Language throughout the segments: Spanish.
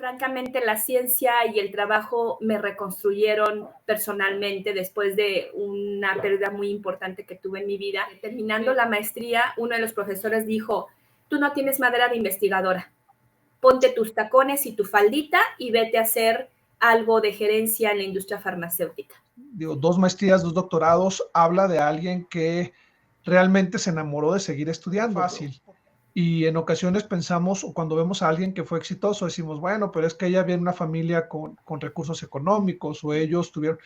Francamente, la ciencia y el trabajo me reconstruyeron personalmente después de una pérdida muy importante que tuve en mi vida. Terminando la maestría, uno de los profesores dijo, tú no tienes madera de investigadora, ponte tus tacones y tu faldita y vete a hacer algo de gerencia en la industria farmacéutica. Digo, 2 maestrías, 2 doctorados, habla de alguien que realmente se enamoró de seguir estudiando. Fácil. Y en ocasiones pensamos, o cuando vemos a alguien que fue exitoso, decimos, bueno, pero es que ella viene de una familia con recursos económicos, o ellos tuvieron...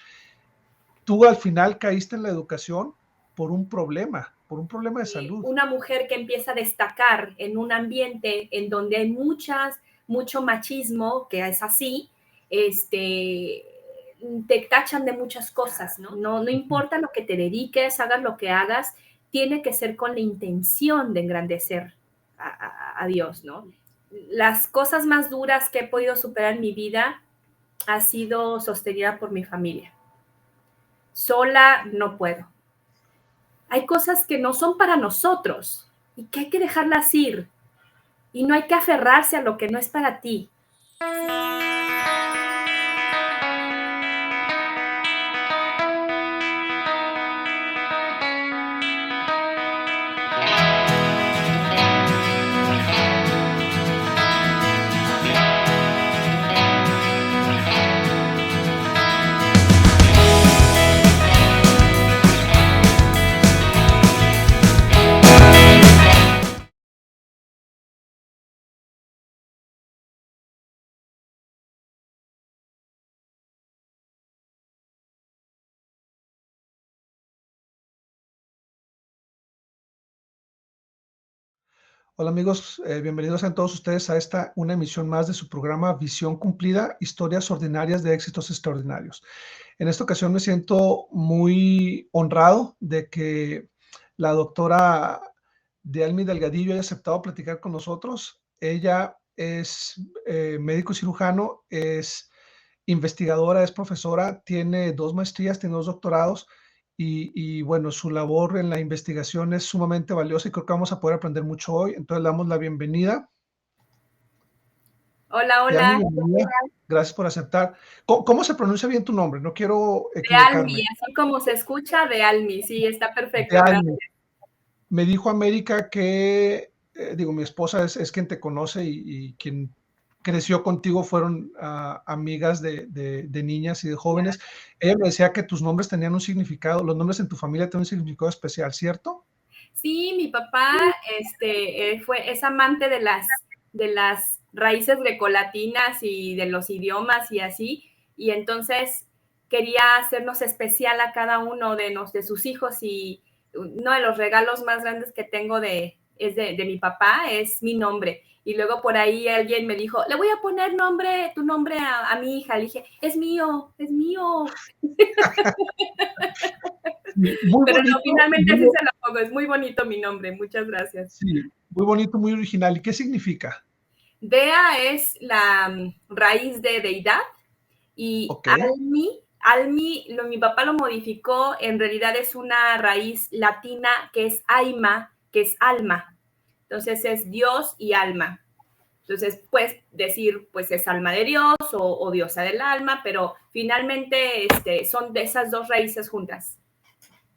Tú al final caíste en la educación por un problema de salud. Una mujer que empieza a destacar en un ambiente en donde hay mucho machismo, que es así, te tachan de muchas cosas, ¿no? No importa lo que te dediques, hagas lo que hagas, tiene que ser con la intención de engrandecer a Dios, ¿no? Las cosas más duras que he podido superar en mi vida ha sido sostenida por mi familia. Sola no puedo. Hay cosas que no son para nosotros y que hay que dejarlas ir. Y no hay que aferrarse a lo que no es para ti. Hola amigos, bienvenidos a todos ustedes a una emisión más de su programa Visión Cumplida, historias ordinarias de éxitos extraordinarios. En esta ocasión me siento muy honrado de que la doctora Dealmi Delgadillo haya aceptado platicar con nosotros. Ella es médico cirujano, es investigadora, es profesora, tiene 2 maestrías, tiene 2 doctorados. Y bueno, su labor en la investigación es sumamente valiosa y creo que vamos a poder aprender mucho hoy. Entonces, le damos la bienvenida. Hola, Dealmi, hola. bienvenida. Gracias por aceptar. ¿Cómo se pronuncia bien tu nombre? No quiero Dealmi, equivocarme. así como se escucha, Dealmi. Sí, está perfecto, Dealmi. gracias. Me dijo América que, mi esposa es quien te conoce y quien creció contigo fueron amigas de niñas y de jóvenes. Ella me decía que tus nombres tenían un significado, los nombres en tu familia tienen un significado especial, ¿cierto? Sí, mi papá es amante de las raíces grecolatinas y de los idiomas y así, y entonces quería hacernos especial a cada uno de sus hijos, y uno de los regalos más grandes que tengo de mi papá es mi nombre. Y luego por ahí alguien me dijo, le voy a poner tu nombre a mi hija. Le dije, es mío, es mío. Muy Pero no, bonito. finalmente sí se lo pongo. Es muy bonito mi nombre. Muchas gracias. Sí, muy bonito, muy original. ¿Y qué significa? Dea es la raíz de deidad, y Okay. mi papá lo modificó, en realidad es una raíz latina que es aima, que es alma. Entonces es Dios y alma. Entonces, puedes decir, pues es alma de Dios o diosa del alma, pero finalmente son de esas 2 raíces juntas.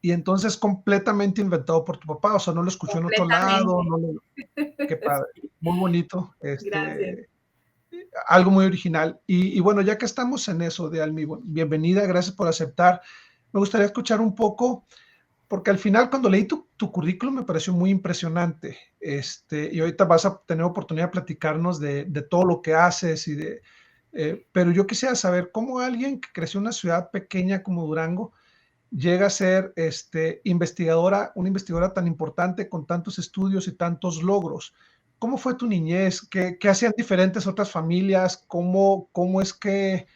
Y entonces completamente inventado por tu papá, o sea, no lo escuchó en otro lado, qué padre, Sí. muy bonito, Gracias. algo muy original. Y bueno, ya que estamos en eso, Dealmi, bienvenida, gracias por aceptar. Me gustaría escuchar un poco, porque al final cuando leí tu currículum me pareció muy impresionante, y ahorita vas a tener oportunidad de platicarnos de todo lo que haces pero yo quisiera saber cómo alguien que creció en una ciudad pequeña como Durango llega a ser una investigadora tan importante con tantos estudios y tantos logros. ¿Cómo fue tu niñez? ¿Qué hacían diferentes otras familias? ¿Cómo es que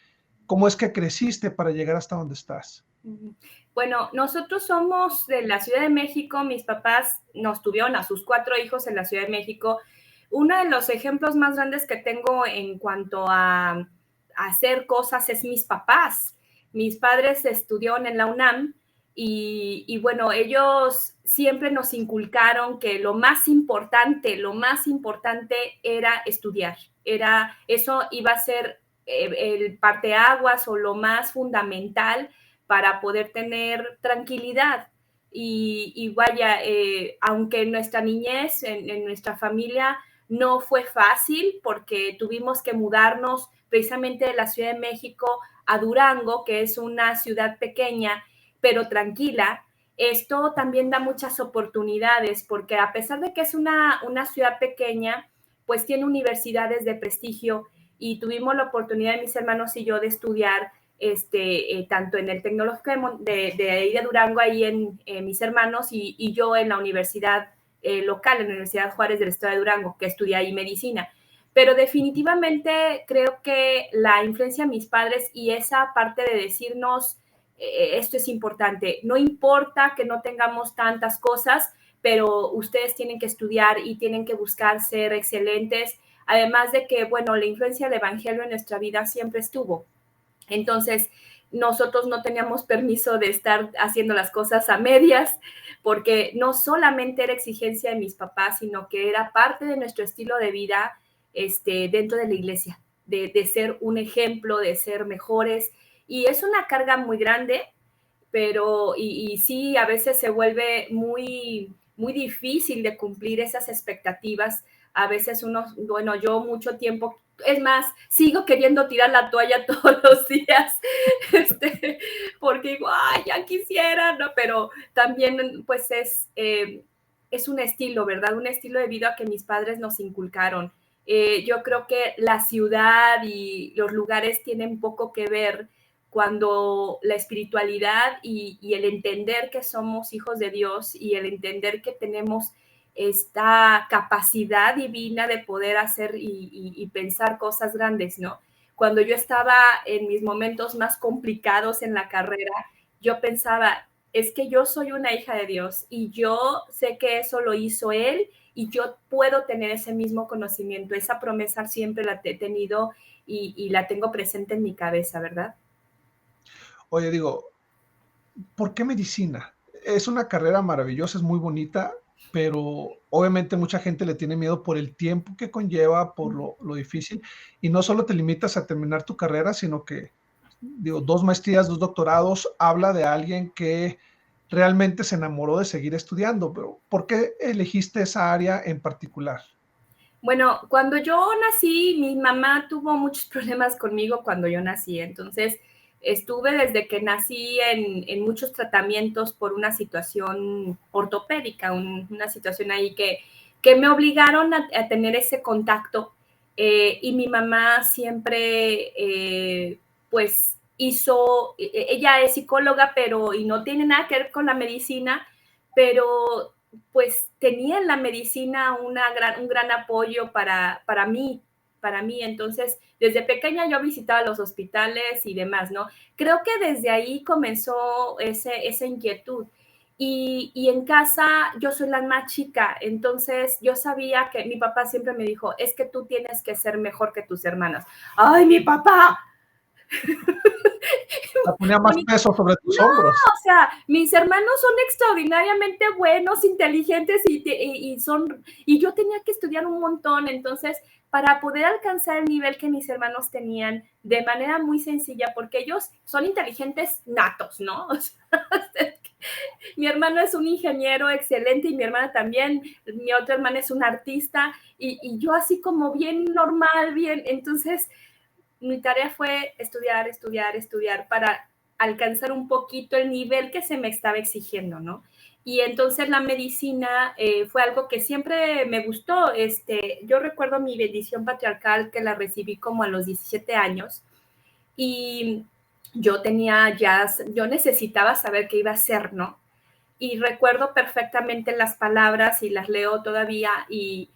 creciste para llegar hasta donde estás? Bueno, nosotros somos de la Ciudad de México. Mis papás nos tuvieron a sus 4 hijos en la Ciudad de México. Uno de los ejemplos más grandes que tengo en cuanto a hacer cosas es mis papás. Mis padres estudiaron en la UNAM Y bueno, ellos siempre nos inculcaron que lo más importante era estudiar. Eso iba a ser el parteaguas o lo más fundamental para poder tener tranquilidad. Y vaya, aunque en nuestra niñez, en nuestra familia, no fue fácil porque tuvimos que mudarnos precisamente de la Ciudad de México a Durango, que es una ciudad pequeña, pero tranquila. Esto también da muchas oportunidades porque a pesar de que es una ciudad pequeña, pues tiene universidades de prestigio y tuvimos la oportunidad, mis hermanos y yo, de estudiar tanto en el Tecnológico de Durango, ahí en mis hermanos, y yo en la universidad local, en la Universidad Juárez del Estado de Durango, que estudié ahí medicina. Pero definitivamente creo que la influencia de mis padres y esa parte de decirnos, esto es importante, no importa que no tengamos tantas cosas, pero ustedes tienen que estudiar y tienen que buscar ser excelentes, además de que, bueno, la influencia del evangelio en nuestra vida siempre estuvo. Entonces, nosotros no teníamos permiso de estar haciendo las cosas a medias, porque no solamente era exigencia de mis papás, sino que era parte de nuestro estilo de vida dentro de la iglesia, de ser un ejemplo, de ser mejores. Y es una carga muy grande, pero y sí, a veces se vuelve muy, muy difícil de cumplir esas expectativas. A veces uno, bueno, yo mucho tiempo, es más, sigo queriendo tirar la toalla todos los días, porque digo, ay, ya quisiera, ¿no? Pero también, pues, es un estilo, ¿verdad? Un estilo de vida que mis padres nos inculcaron. Yo creo que la ciudad y los lugares tienen poco que ver cuando la espiritualidad y el entender que somos hijos de Dios y el entender que tenemos esta capacidad divina de poder hacer y pensar cosas grandes, ¿no? Cuando yo estaba en mis momentos más complicados en la carrera, yo pensaba, es que yo soy una hija de Dios y yo sé que eso lo hizo Él y yo puedo tener ese mismo conocimiento. Esa promesa siempre la he tenido y la tengo presente en mi cabeza, ¿verdad? Oye, digo, ¿por qué medicina? Es una carrera maravillosa, es muy bonita, pero obviamente mucha gente le tiene miedo por el tiempo que conlleva, por lo difícil, y no solo te limitas a terminar tu carrera, sino que, digo, 2 maestrías, 2 doctorados, habla de alguien que realmente se enamoró de seguir estudiando, pero ¿por qué elegiste esa área en particular? Bueno, cuando yo nací, mi mamá tuvo muchos problemas conmigo cuando yo nací, entonces estuve desde que nací en muchos tratamientos por una situación ortopédica, una situación ahí que me obligaron a tener ese contacto y mi mamá siempre pues hizo, ella es psicóloga, pero y no tiene nada que ver con la medicina, pero pues tenía en la medicina un gran apoyo para mí. Entonces, desde pequeña yo visitaba los hospitales y demás, ¿no? Creo que desde ahí comenzó esa inquietud. Y en casa yo soy la más chica, entonces yo sabía que mi papá siempre me dijo, es que tú tienes que ser mejor que tus hermanas. ¡Ay, mi papá! La ponía más peso sobre tus No, hombros. o sea, mis hermanos son extraordinariamente buenos, inteligentes y yo tenía que estudiar un montón, entonces, para poder alcanzar el nivel que mis hermanos tenían de manera muy sencilla, porque ellos son inteligentes natos, ¿no? O sea, mi hermano es un ingeniero excelente y mi hermana también, mi otra hermana es una artista y yo así como bien normal, bien, entonces mi tarea fue estudiar, estudiar, estudiar para alcanzar un poquito el nivel que se me estaba exigiendo, ¿no? Y entonces la medicina fue algo que siempre me gustó. Yo recuerdo mi bendición patriarcal que la recibí como a los 17 años y yo necesitaba saber qué iba a hacer, ¿no? Y recuerdo perfectamente las palabras y las leo todavía y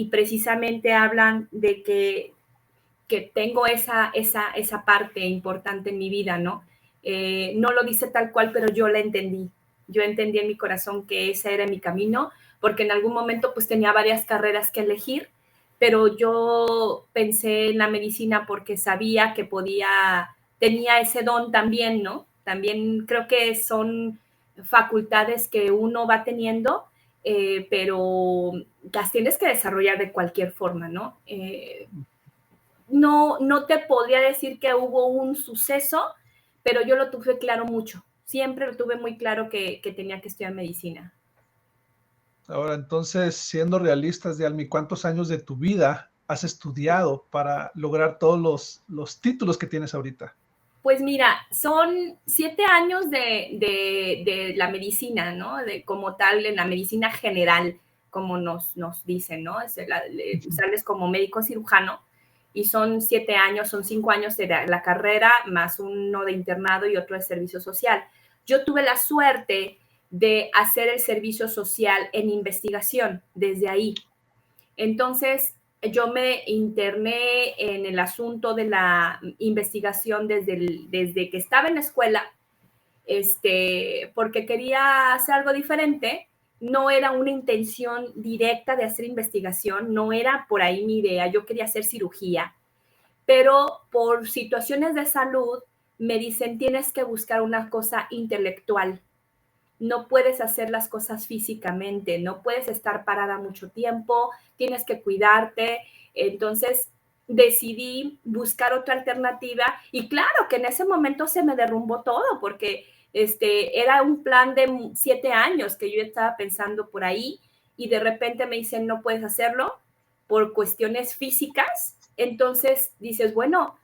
precisamente hablan de que tengo esa parte importante en mi vida, ¿no? No lo dice tal cual, pero yo la entendí. Yo entendí en mi corazón que ese era mi camino, porque en algún momento pues tenía varias carreras que elegir, pero yo pensé en la medicina porque sabía que tenía ese don también, ¿no? También creo que facultades que uno va teniendo, pero las tienes que desarrollar de cualquier forma, ¿no? No te podría decir que hubo un suceso, pero yo lo tuve claro mucho. Siempre lo tuve muy claro que tenía que estudiar medicina. Ahora, entonces, siendo realistas, Dialmi, ¿cuántos años de tu vida has estudiado para lograr todos los títulos que tienes ahorita? Pues mira, son 7 años de la medicina, ¿no? De, como tal, en la medicina general, como nos dicen, ¿no? Sales como médico cirujano y son 7 años, son 5 años de la carrera, más uno de internado y otro de servicio social. Yo tuve la suerte de hacer el servicio social en investigación desde ahí. Entonces, yo me interné en el asunto de la investigación desde que estaba en la escuela, porque quería hacer algo diferente. No era una intención directa de hacer investigación, no era por ahí mi idea, yo quería hacer cirugía, pero por situaciones de salud me dicen, tienes que buscar una cosa intelectual, no puedes hacer las cosas físicamente, no puedes estar parada mucho tiempo, tienes que cuidarte. Entonces decidí buscar otra alternativa y claro que en ese momento se me derrumbó todo porque era un plan de 7 años que yo estaba pensando por ahí y de repente me dicen no puedes hacerlo por cuestiones físicas. Entonces dices, bueno,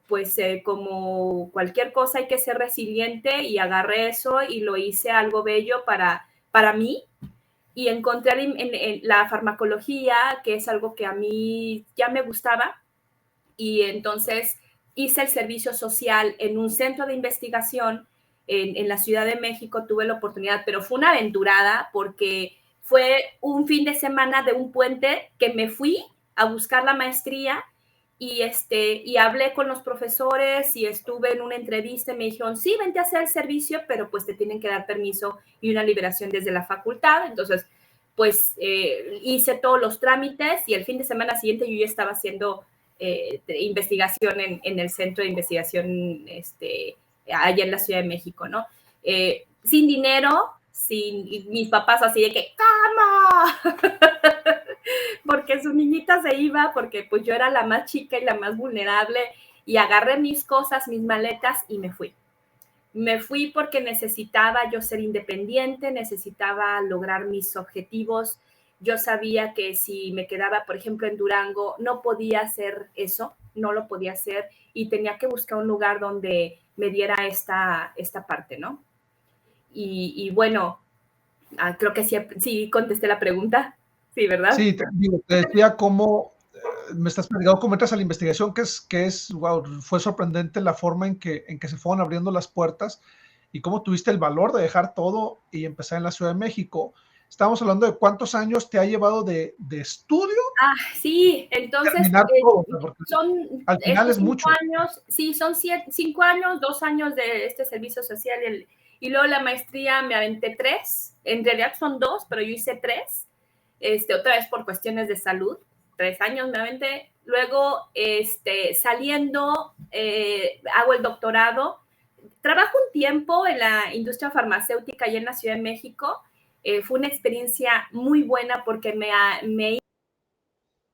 pues como cualquier cosa hay que ser resiliente y agarré eso y lo hice algo bello para mí y encontré en la farmacología, que es algo que a mí ya me gustaba, y entonces hice el servicio social en un centro de investigación en la Ciudad de México, tuve la oportunidad, pero fue una aventurada porque fue un fin de semana de un puente que me fui a buscar la maestría y hablé con los profesores y estuve en una entrevista y me dijeron, sí, vente a hacer el servicio, pero pues te tienen que dar permiso y una liberación desde la facultad. Entonces, pues hice todos los trámites y el fin de semana siguiente yo ya estaba haciendo investigación en el centro de investigación allá en la Ciudad de México, ¿no? Sin dinero, sin mis papás así de que, ¿cómo? Porque su niñita se iba, porque pues yo era la más chica y la más vulnerable, y agarré mis cosas, mis maletas y me fui. Me fui porque necesitaba yo ser independiente, necesitaba lograr mis objetivos. Yo sabía que si me quedaba, por ejemplo, en Durango, no podía hacer eso, no lo podía hacer y tenía que buscar un lugar donde me diera esta parte, ¿no? Y bueno, creo que sí contesté la pregunta, sí, ¿verdad? Sí, te decía cómo me estás platicando cómo entras a la investigación, wow, fue sorprendente la forma en que se fueron abriendo las puertas y cómo tuviste el valor de dejar todo y empezar en la Ciudad de México. Estamos hablando de cuántos años te ha llevado de estudio Sí, entonces terminar todo, porque son al final estos es 5 mucho. años, sí, son 5 años, 2 años de este servicio social y luego la maestría me aventé 3, en realidad son 2, pero yo hice 3, otra vez por cuestiones de salud, 3 años me aventé, luego saliendo hago el doctorado, trabajo un tiempo en la industria farmacéutica allá en la Ciudad de México, fue una experiencia muy buena porque me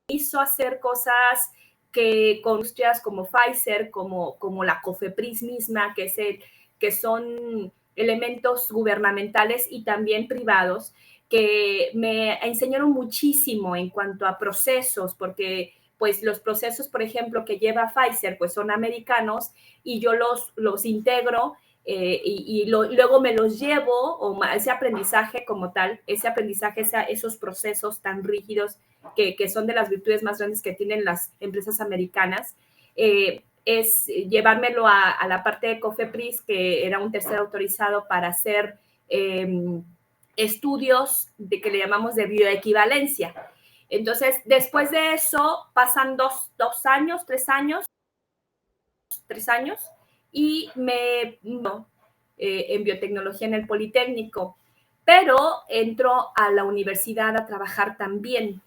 hizo hacer cosas que con industrias como Pfizer, como la COFEPRIS misma, que son elementos gubernamentales y también privados, que me enseñaron muchísimo en cuanto a procesos, porque pues los procesos, por ejemplo, que lleva Pfizer, pues son americanos y yo los integro luego me los llevo, o ese aprendizaje como tal, ese aprendizaje, esos procesos tan rígidos que son de las virtudes más grandes que tienen las empresas americanas, es llevármelo a la parte de COFEPRIS, que era un tercer autorizado para hacer estudios que le llamamos de bioequivalencia. Entonces, después de eso, pasan 2 años, 3 años, y en biotecnología en el Politécnico, pero entro a la universidad a trabajar también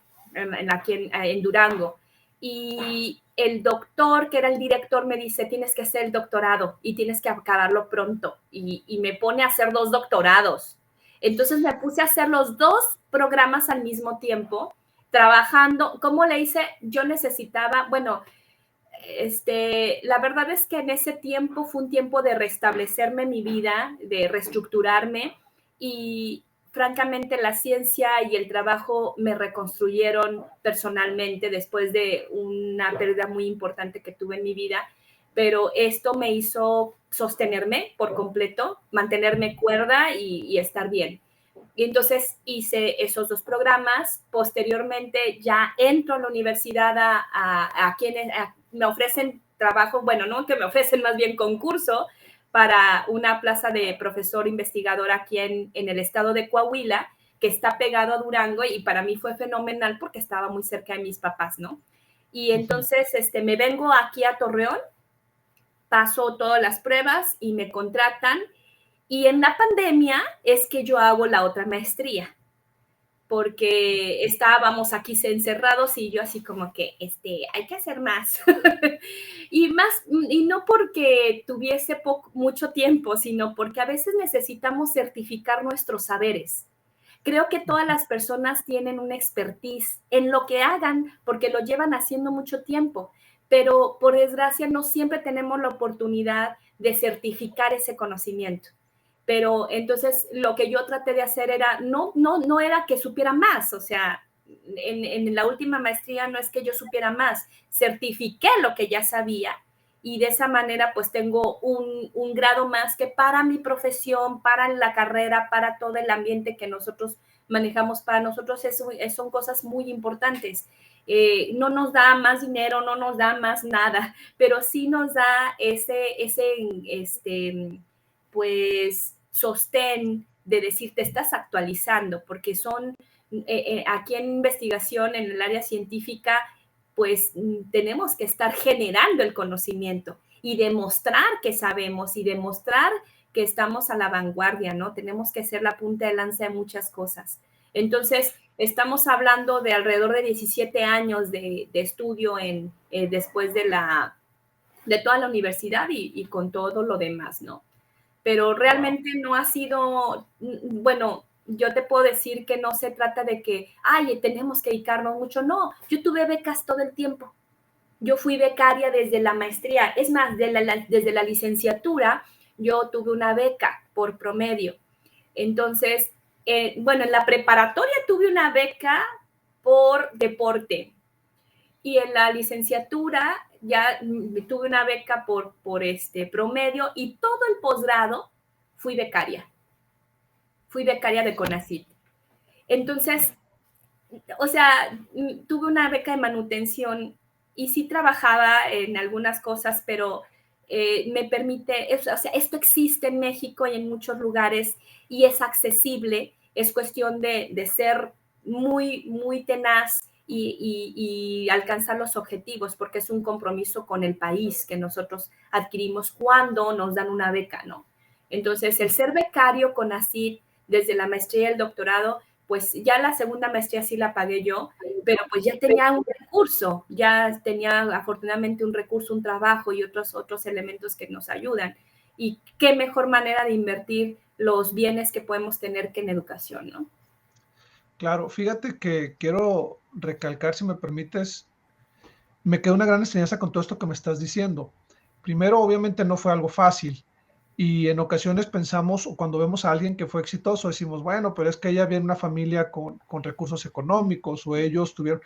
aquí en Durango. y el doctor, que era el director, me dice, tienes que hacer el doctorado y tienes que acabarlo pronto. Y me pone a hacer 2 doctorados. Entonces me puse a hacer los 2 programas al mismo tiempo, trabajando. ¿Cómo le hice? Yo necesitaba, bueno, la verdad es que en ese tiempo fue un tiempo de restablecerme mi vida, de reestructurarme y francamente la ciencia y el trabajo me reconstruyeron personalmente después de una pérdida muy importante que tuve en mi vida, pero esto me hizo sostenerme por completo, mantenerme cuerda y estar bien. Y entonces hice esos 2 programas. Posteriormente ya entro a la universidad a quienes me ofrecen trabajo, bueno, no que me ofrecen, más bien concurso para una plaza de profesor investigador aquí en el estado de Coahuila, que está pegado a Durango, y para mí fue fenomenal porque estaba muy cerca de mis papás, ¿no? Y entonces me vengo aquí a Torreón, paso todas las pruebas y me contratan. Y en la pandemia es que yo hago la otra maestría, porque estábamos aquí encerrados y yo así como que, hay que hacer más. Y no porque tuviese mucho tiempo, sino porque a veces necesitamos certificar nuestros saberes. Creo que todas las personas tienen una expertise en lo que hagan porque lo llevan haciendo mucho tiempo, pero por desgracia no siempre tenemos la oportunidad de certificar ese conocimiento. Pero entonces lo que yo traté de hacer era, no era que supiera más, o sea, en la última maestría no es que yo supiera más, certifiqué lo que ya sabía y de esa manera pues tengo un grado más que para mi profesión, para la carrera, para todo el ambiente que nosotros manejamos. Para nosotros son cosas muy importantes. No nos da más dinero, no nos da más nada, pero sí nos da pues sostén de decir te estás actualizando, porque son aquí en investigación, en el área científica, pues tenemos que estar generando el conocimiento y demostrar que sabemos y demostrar que estamos a la vanguardia, ¿no? Tenemos que ser la punta de lanza de muchas cosas. Entonces, estamos hablando de alrededor de 17 años de estudio después de toda la universidad y con todo lo demás, ¿no? Pero realmente no ha sido, bueno, yo te puedo decir que no se trata de que, ay, tenemos que dedicarnos mucho, no, yo tuve becas todo el tiempo. Yo fui becaria desde la maestría, es más, desde la licenciatura, yo tuve una beca por promedio. Entonces, bueno, en la preparatoria tuve una beca por deporte y en la licenciatura ya tuve una beca por promedio y todo el posgrado fui becaria de CONACYT. Entonces, o sea, tuve una beca de manutención y sí trabajaba en algunas cosas, pero me permite, o sea, esto existe en México y en muchos lugares y es accesible, es cuestión de ser muy, muy tenaz y alcanzar los objetivos, porque es un compromiso con el país que nosotros adquirimos cuando nos dan una beca, ¿no? Entonces, el ser becario con CONACYT desde la maestría y el doctorado, pues ya la segunda maestría sí la pagué yo, pero pues ya tenía un recurso, ya tenía afortunadamente un recurso, un trabajo y otros elementos que nos ayudan. Y qué mejor manera de invertir los bienes que podemos tener que en educación, ¿no? Claro, fíjate que quiero recalcar, si me permites, me queda una gran enseñanza con todo esto que me estás diciendo. Primero, obviamente no fue algo fácil y en ocasiones pensamos, o cuando vemos a alguien que fue exitoso, decimos, bueno, pero es que ella viene de una familia con recursos económicos o ellos tuvieron...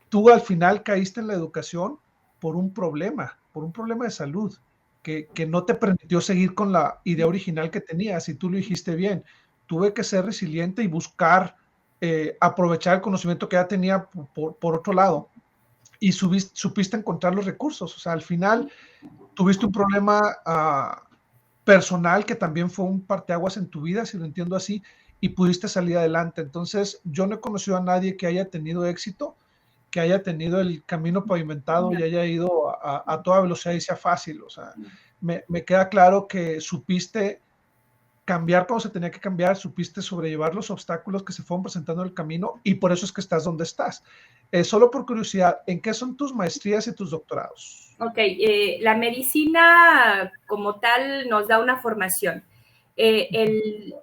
Tú al final caíste en la educación por un problema de salud, que no te permitió seguir con la idea original que tenías, y tú lo dijiste bien. Tuve que ser resiliente y buscar aprovechar el conocimiento que ya tenía por otro lado, y supiste encontrar los recursos. O sea, al final tuviste un problema personal que también fue un parteaguas en tu vida, si lo entiendo así, y pudiste salir adelante. Entonces, yo no he conocido a nadie que haya tenido éxito, que haya tenido el camino pavimentado y haya ido a toda velocidad y sea fácil. O sea, me queda claro que supiste cambiar cuando se tenía que cambiar, supiste sobrellevar los obstáculos que se fueron presentando en el camino y por eso es que estás donde estás. Solo por curiosidad, ¿en qué son tus maestrías y tus doctorados? Ok, la medicina como tal nos da una formación.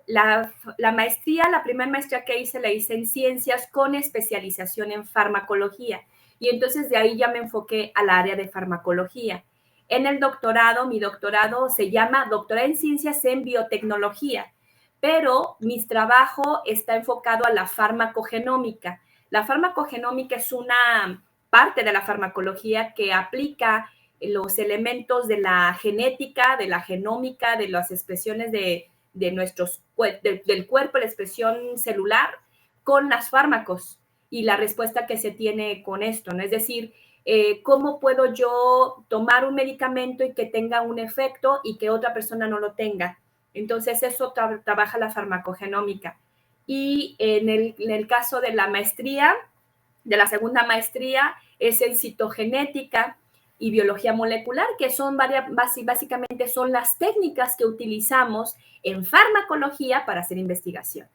La maestría, la primera maestría que hice, la hice en ciencias con especialización en farmacología. Y entonces de ahí ya me enfoqué al área de farmacología. En el doctorado, mi doctorado se llama Doctorado en Ciencias en Biotecnología, pero mi trabajo está enfocado a la farmacogenómica. La farmacogenómica es una parte de la farmacología que aplica los elementos de la genética, de la genómica, de las expresiones del cuerpo, la expresión celular, con los fármacos y la respuesta que se tiene con esto, ¿no? Es decir, cómo puedo yo tomar un medicamento y que tenga un efecto y que otra persona no lo tenga. Entonces, eso trabaja la farmacogenómica. Y en el caso de la maestría, de la segunda maestría, es en citogenética y biología molecular, que son básicamente son las técnicas que utilizamos en farmacología para hacer investigación.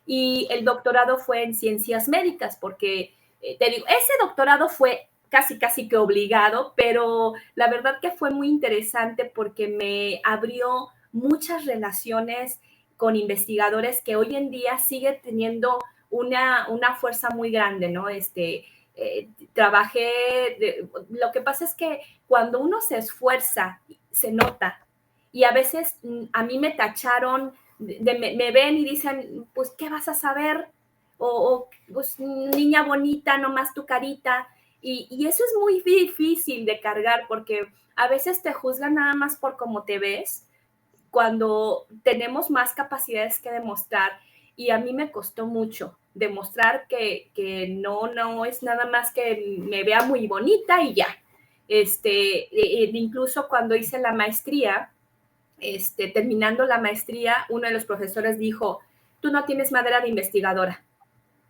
Y el doctorado fue en ciencias médicas, porque te digo, ese doctorado fue casi que obligado, pero la verdad que fue muy interesante porque me abrió muchas relaciones con investigadores que hoy en día sigue teniendo una fuerza muy grande, ¿no? Lo que pasa es que cuando uno se esfuerza, se nota, y a veces a mí me tacharon, me ven y dicen, pues, ¿qué vas a saber? Pues, niña bonita, nomás tu carita, y eso es muy difícil de cargar, porque a veces te juzgan nada más por cómo te ves, cuando tenemos más capacidades que demostrar, y a mí me costó mucho demostrar que no es nada más que me vea muy bonita y ya. Incluso cuando hice la maestría, terminando la maestría, uno de los profesores dijo, tú no tienes madera de investigadora,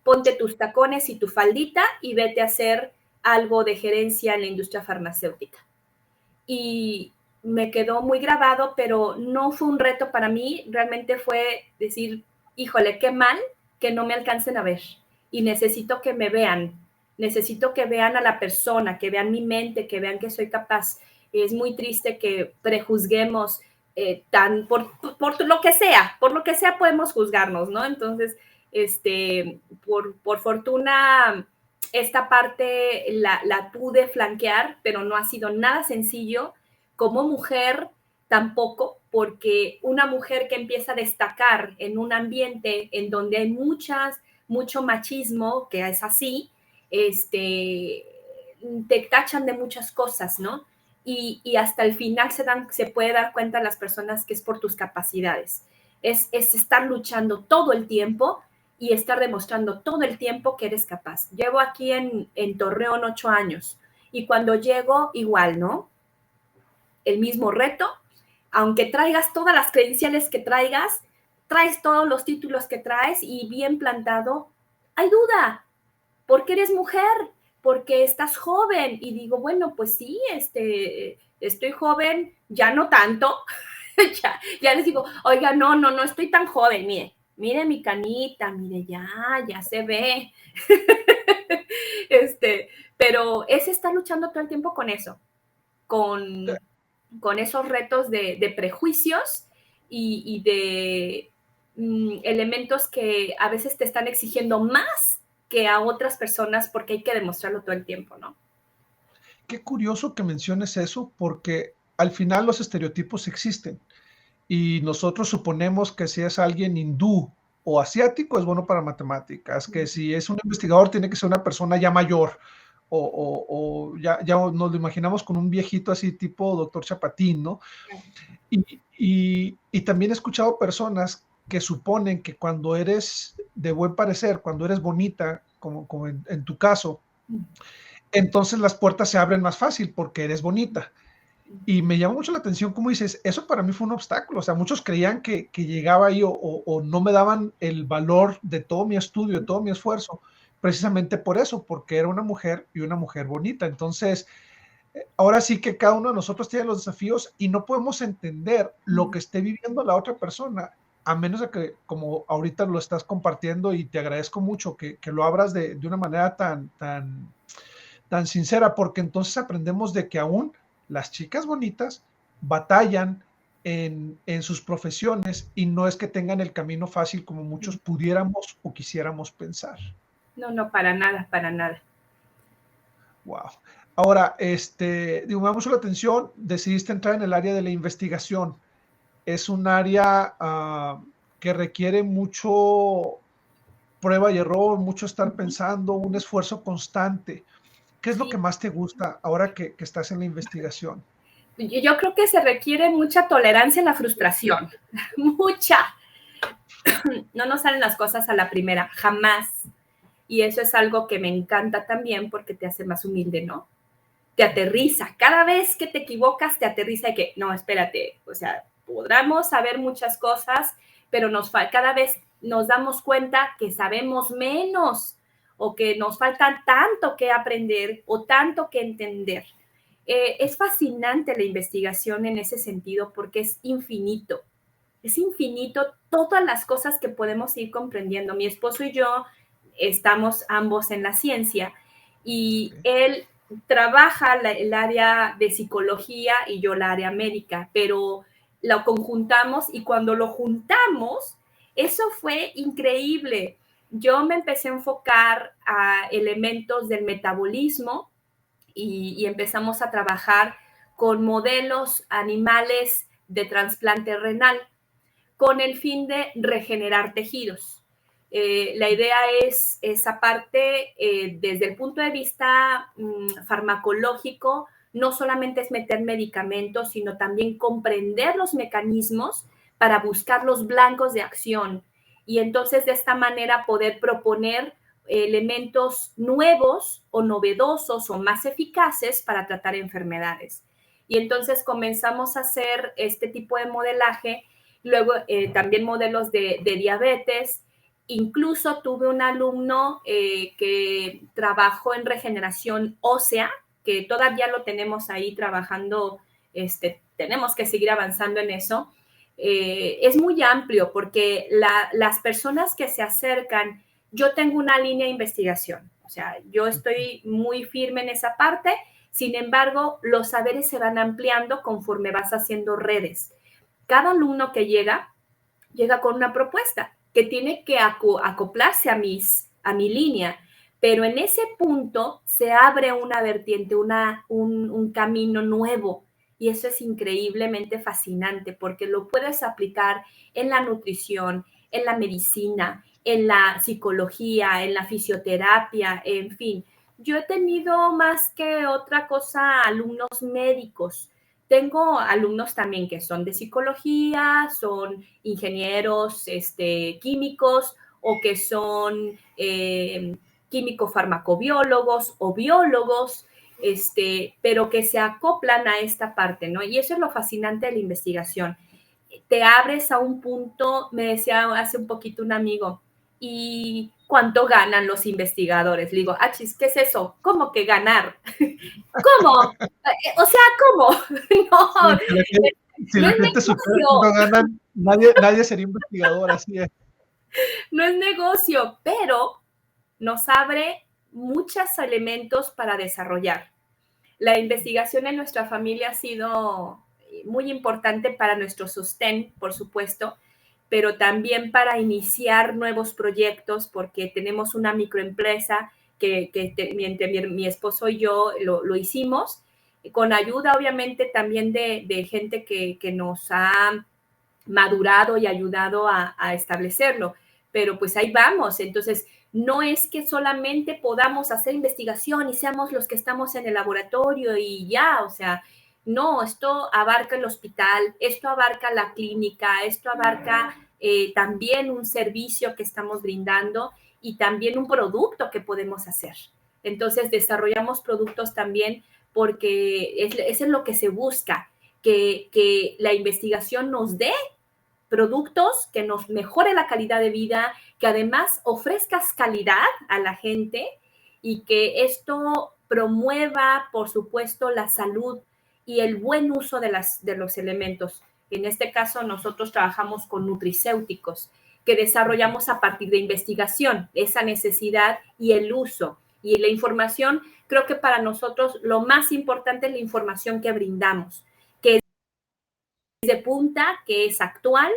ponte tus tacones y tu faldita y vete a hacer algo de gerencia en la industria farmacéutica. Y me quedó muy grabado, pero no fue un reto para mí, realmente fue decir, híjole, qué mal que no me alcancen a ver y necesito que vean a la persona, que vean mi mente, que vean que soy capaz. Es muy triste que prejuzguemos por lo que sea podemos juzgarnos, ¿no? Entonces, por fortuna, esta parte la pude flanquear, pero no ha sido nada sencillo. Como mujer, tampoco, porque una mujer que empieza a destacar en un ambiente en donde hay mucho machismo, que es así, te tachan de muchas cosas, ¿no? Y hasta el final se puede dar cuenta las personas que es por tus capacidades. Es estar luchando todo el tiempo y estar demostrando todo el tiempo que eres capaz. Llevo aquí en Torreón 8 años y cuando llego, igual, ¿no? El mismo reto, aunque traigas todas las credenciales que traigas, traes todos los títulos que traes y bien plantado, hay duda, porque eres mujer, porque estás joven. Y digo, bueno, pues sí, estoy joven, ya no tanto. ya les digo, oiga, no estoy tan joven, mire mi canita, mire, ya se ve. Pero es estar luchando todo el tiempo con eso, con esos retos de prejuicios y de elementos que a veces te están exigiendo más que a otras personas porque hay que demostrarlo todo el tiempo, ¿no? Qué curioso que menciones eso, porque al final los estereotipos existen y nosotros suponemos que si es alguien hindú o asiático es bueno para matemáticas, que si es un investigador tiene que ser una persona ya mayor o ya nos lo imaginamos con un viejito así tipo doctor Chapatín, ¿no? Y también he escuchado personas que suponen que cuando eres de buen parecer, cuando eres bonita, como en tu caso, entonces las puertas se abren más fácil porque eres bonita. Y me llama mucho la atención, como dices, eso para mí fue un obstáculo. O sea, muchos creían que llegaba ahí o no me daban el valor de todo mi estudio, de todo mi esfuerzo, precisamente por eso, porque era una mujer y una mujer bonita. Entonces, ahora sí que cada uno de nosotros tiene los desafíos y no podemos entender lo que esté viviendo la otra persona a menos de que, como ahorita lo estás compartiendo, y te agradezco mucho que lo abras de una manera tan sincera, porque entonces aprendemos de que aún las chicas bonitas batallan en sus profesiones y no es que tengan el camino fácil como muchos pudiéramos o quisiéramos pensar. No, no, para nada, para nada. Wow. Ahora, digo, me da mucho la atención, decidiste entrar en el área de la investigación. Es un área que requiere mucho prueba y error, mucho estar pensando, un esfuerzo constante. ¿Qué es lo que Sí, más te gusta ahora que estás en la investigación? yo creo que se requiere mucha tolerancia a la frustración, mucha. No nos salen las cosas a la primera, jamás. Y eso es algo que me encanta también porque te hace más humilde, ¿no? Te aterriza. Cada vez que te equivocas, te aterriza de que, no, espérate, o sea, podremos saber muchas cosas, pero cada vez nos damos cuenta que sabemos menos o que nos falta tanto que aprender o tanto que entender. Es fascinante la investigación en ese sentido porque es infinito todas las cosas que podemos ir comprendiendo. Mi esposo y yo estamos ambos en la ciencia y Okay. él trabaja el área de psicología y yo la área médica, pero lo conjuntamos y cuando lo juntamos, eso fue increíble. Yo me empecé a enfocar a elementos del metabolismo y empezamos a trabajar con modelos animales de trasplante renal con el fin de regenerar tejidos. La idea es esa parte desde el punto de vista farmacológico, no solamente es meter medicamentos, sino también comprender los mecanismos para buscar los blancos de acción y entonces de esta manera poder proponer elementos nuevos o novedosos o más eficaces para tratar enfermedades. Y entonces comenzamos a hacer este tipo de modelaje, luego también modelos de diabetes. Incluso tuve un alumno que trabajó en regeneración ósea, que todavía lo tenemos ahí trabajando, tenemos que seguir avanzando en eso. Es muy amplio porque las personas que se acercan, yo tengo una línea de investigación, o sea, yo estoy muy firme en esa parte, sin embargo, los saberes se van ampliando conforme vas haciendo redes. Cada alumno que llega con una propuesta que tiene que acoplarse a mi línea, pero en ese punto se abre una vertiente, un camino nuevo y eso es increíblemente fascinante porque lo puedes aplicar en la nutrición, en la medicina, en la psicología, en la fisioterapia, en fin. Yo he tenido más que otra cosa alumnos médicos. Tengo alumnos también que son de psicología, son ingenieros químicos o que son químico-farmacobiólogos o biólogos, pero que se acoplan a esta parte, ¿no? Y eso es lo fascinante de la investigación. Te abres a un punto, me decía hace un poquito un amigo, ¿y cuánto ganan los investigadores? Le digo, achis, ¿qué es eso? ¿Cómo que ganar? ¿Cómo? O sea, ¿cómo? Sí, No, si no la es gente supiera cuánto negocio, ganan, nadie sería investigador, así es. no es negocio, pero nos abre muchos elementos para desarrollar. La investigación en nuestra familia ha sido muy importante para nuestro sostén, por supuesto, pero también para iniciar nuevos proyectos, porque tenemos una microempresa que mi esposo y yo lo hicimos, con ayuda obviamente también de gente que nos ha madurado y ayudado a establecerlo. Pero pues ahí vamos. Entonces, no es que solamente podamos hacer investigación y seamos los que estamos en el laboratorio y ya, o sea, no, esto abarca el hospital, esto abarca la clínica, esto abarca también un servicio que estamos brindando y también un producto que podemos hacer. Entonces, desarrollamos productos también porque eso es lo que se busca, que la investigación nos dé productos que nos mejore la calidad de vida, que además ofrezcas calidad a la gente y que esto promueva, por supuesto, la salud y el buen uso de los elementos. En este caso, nosotros trabajamos con nutricéuticos que desarrollamos a partir de investigación, esa necesidad y el uso. Y la información, creo que para nosotros lo más importante es la información que brindamos, que es de punta, que es actual,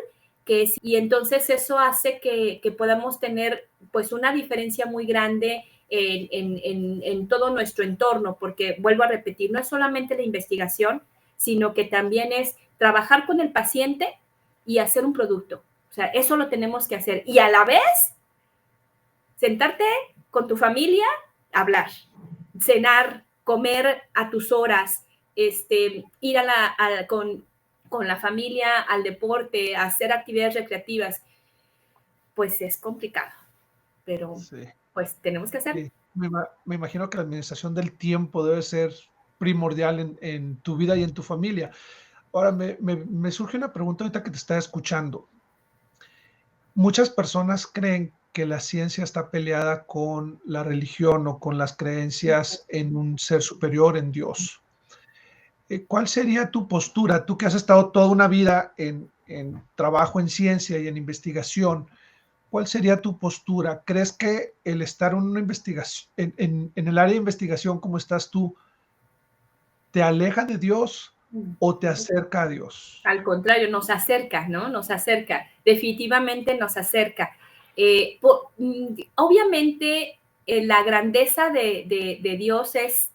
y entonces eso hace que podamos tener pues una diferencia muy grande en todo nuestro entorno, porque vuelvo a repetir, no es solamente la investigación, sino que también es trabajar con el paciente y hacer un producto. O sea, eso lo tenemos que hacer. Y a la vez, sentarte con tu familia, hablar, cenar, comer a tus horas, ir con la familia al deporte, hacer actividades recreativas, pues es complicado, pero Sí. pues tenemos que hacer. Sí. Me imagino que la administración del tiempo debe ser primordial en tu vida y en tu familia. Ahora, me surge una pregunta ahorita que te estaba escuchando. Muchas personas creen que la ciencia está peleada con la religión o con las creencias en un ser superior, en Dios. ¿Cuál sería tu postura? Tú que has estado toda una vida en trabajo en ciencia y en investigación, ¿cuál sería tu postura? ¿Crees que el estar en una investigación, en el área de investigación como estás tú, te aleja de Dios o te acerca a Dios? Al contrario, nos acerca, ¿no? Nos acerca, definitivamente nos acerca. Obviamente, la grandeza de Dios es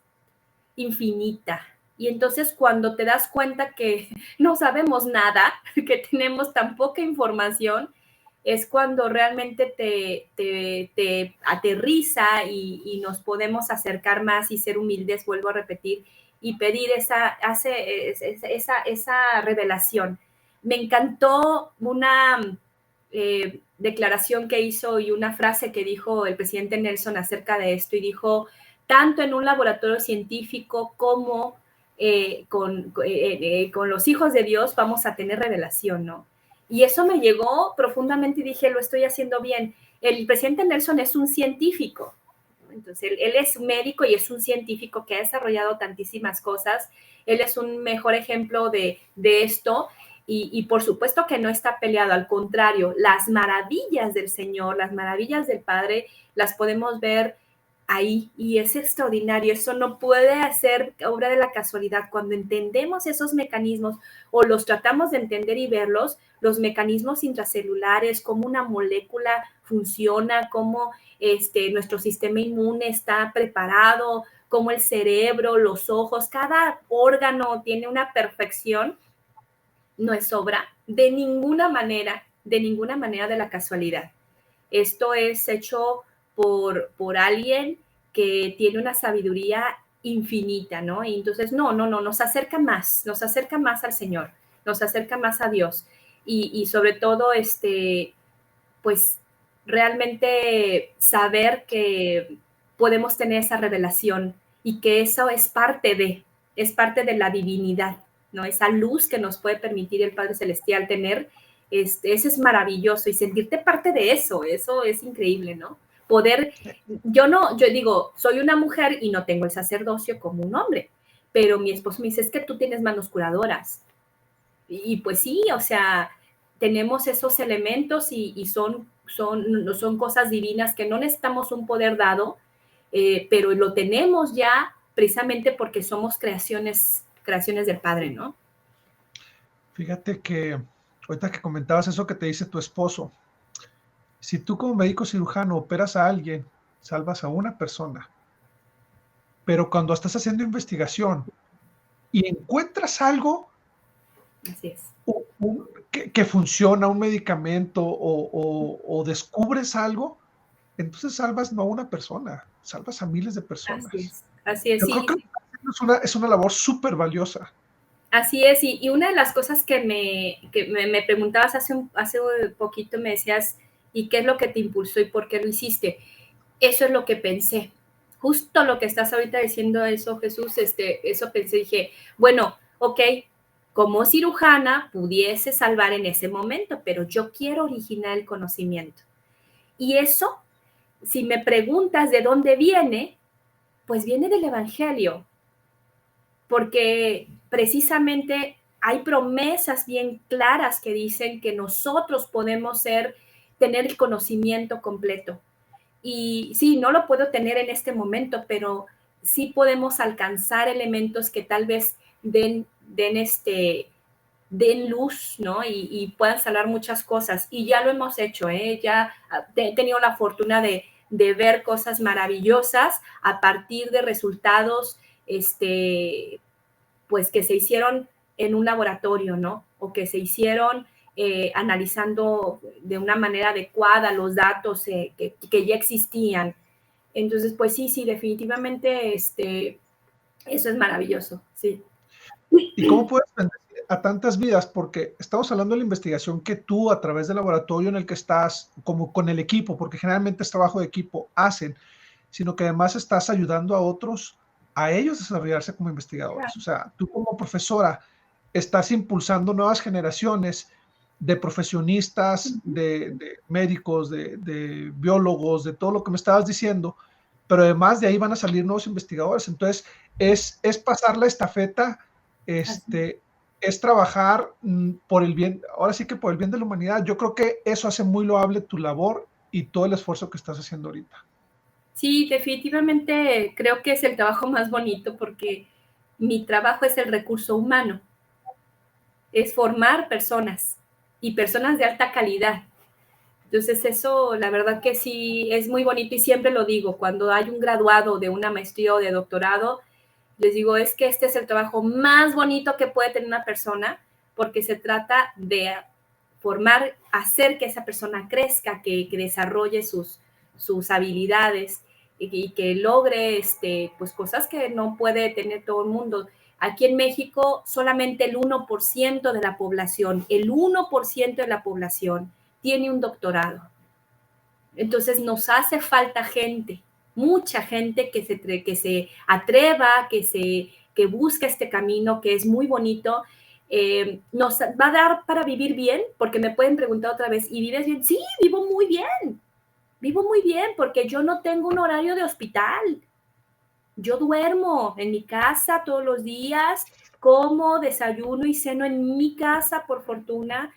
infinita. Y entonces cuando te das cuenta que no sabemos nada, que tenemos tan poca información, es cuando realmente te aterriza y nos podemos acercar más y ser humildes, vuelvo a repetir, y pedir esa revelación. Me encantó una declaración que hizo y una frase que dijo el presidente Nelson acerca de esto, y dijo, tanto en un laboratorio científico como con los hijos de Dios vamos a tener revelación, ¿no? Y eso me llegó profundamente y dije, lo estoy haciendo bien. El presidente Nelson es un científico, ¿no? Entonces él es un médico y es un científico que ha desarrollado tantísimas cosas. Él es un mejor ejemplo de esto. Y por supuesto que no está peleado, al contrario, las maravillas del Señor, las maravillas del Padre, las podemos ver ahí y es extraordinario. Eso no puede ser obra de la casualidad. Cuando entendemos esos mecanismos o los tratamos de entender y verlos, los mecanismos intracelulares, cómo una molécula funciona, cómo nuestro sistema inmune está preparado, cómo el cerebro, los ojos, cada órgano tiene una perfección, no es obra de ninguna manera de la casualidad. Esto es hecho por alguien que tiene una sabiduría infinita, ¿no? Y entonces, no, nos acerca más al Señor, nos acerca más a Dios. Y sobre todo, pues, realmente saber que podemos tener esa revelación y que eso es parte de la divinidad, ¿no? Esa luz que nos puede permitir el Padre Celestial tener, eso es maravilloso, y sentirte parte de eso es increíble, ¿no? Yo digo, soy una mujer y no tengo el sacerdocio como un hombre, pero mi esposo me dice, es que tú tienes manos curadoras. Y pues sí, o sea, tenemos esos elementos y son cosas divinas que no necesitamos un poder dado, pero lo tenemos ya precisamente porque somos creaciones del Padre, ¿no? Fíjate que ahorita que comentabas eso que te dice tu esposo, si tú como médico cirujano operas a alguien, salvas a una persona, pero cuando estás haciendo investigación y encuentras algo Así es. que funciona, un medicamento o descubres algo, entonces salvas no a una persona, salvas a miles de personas. Así es, Yo creo sí. que es una labor súper valiosa. Así es, y una de las cosas que me preguntabas hace poquito, me decías, ¿y qué es lo que te impulsó y por qué lo hiciste? Eso es lo que pensé. Justo lo que estás ahorita diciendo eso, Jesús, eso pensé, dije, bueno, ok, como cirujana pudiese salvar en ese momento, pero yo quiero originar el conocimiento. Y eso, si me preguntas de dónde viene, pues viene del Evangelio, porque precisamente hay promesas bien claras que dicen que nosotros podemos tener el conocimiento completo. Y sí, no lo puedo tener en este momento, pero sí podemos alcanzar elementos que tal vez den luz, ¿no? Y puedan sanar muchas cosas. Y ya lo hemos hecho, ¿eh? Ya he tenido la fortuna de ver cosas maravillosas a partir de resultados, pues que se hicieron en un laboratorio, ¿no? O que se hicieron analizando de una manera adecuada los datos que ya existían. Entonces, pues sí, definitivamente eso es maravilloso, sí. ¿Y cómo puedes bendecir a tantas vidas? Porque estamos hablando de la investigación que tú, a través del laboratorio en el que estás, como con el equipo, porque generalmente es trabajo de equipo, hacen, sino que además estás ayudando a otros, a ellos desarrollarse como investigadores. O sea, tú como profesora estás impulsando nuevas generaciones de profesionistas, de médicos, de biólogos, de todo lo que me estabas diciendo, pero además de ahí van a salir nuevos investigadores. Entonces, es pasar la estafeta, es trabajar por el bien, ahora sí que por el bien de la humanidad. Yo creo que eso hace muy loable tu labor y todo el esfuerzo que estás haciendo ahorita. Sí, definitivamente creo que es el trabajo más bonito porque mi trabajo es el recurso humano, es formar personas y personas de alta calidad. Entonces eso, la verdad que sí, es muy bonito y siempre lo digo, cuando hay un graduado de una maestría o de doctorado, les digo, es que este es el trabajo más bonito que puede tener una persona porque se trata de formar, hacer que esa persona crezca, que desarrolle sus habilidades y que logre pues cosas que no puede tener todo el mundo. Aquí en México solamente el 1% de la población, el 1% de la población tiene un doctorado. Entonces nos hace falta gente, mucha gente que se atreva, que busque este camino, que es muy bonito. Nos va a dar para vivir bien, porque me pueden preguntar otra vez, ¿y vives bien? Sí, vivo muy bien, porque yo no tengo un horario de hospital. Yo duermo en mi casa todos los días, como, desayuno y ceno en mi casa, por fortuna.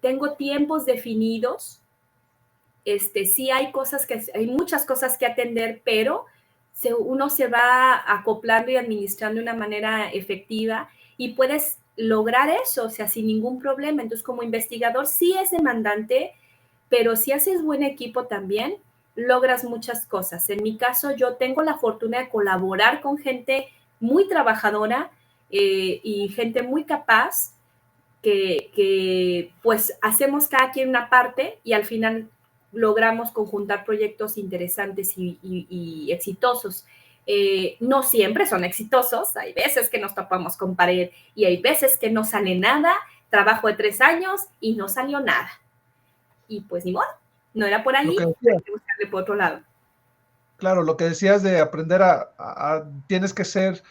Tengo tiempos definidos. Sí hay muchas cosas que atender, pero uno se va acoplando y administrando de una manera efectiva y puedes lograr eso, o sea, sin ningún problema. Entonces, como investigador sí es demandante, pero si haces buen equipo también, logras muchas cosas. En mi caso, yo tengo la fortuna de colaborar con gente muy trabajadora y gente muy capaz que pues hacemos cada quien una parte y al final logramos conjuntar proyectos interesantes y exitosos. No siempre son exitosos, hay veces que nos topamos con pared y hay veces que no sale nada, trabajo de 3 años y no salió nada. Y pues ni modo, no era por Lo ahí, que hay decías, que buscarle por otro lado. claro, lo que decías de aprender tienes que ser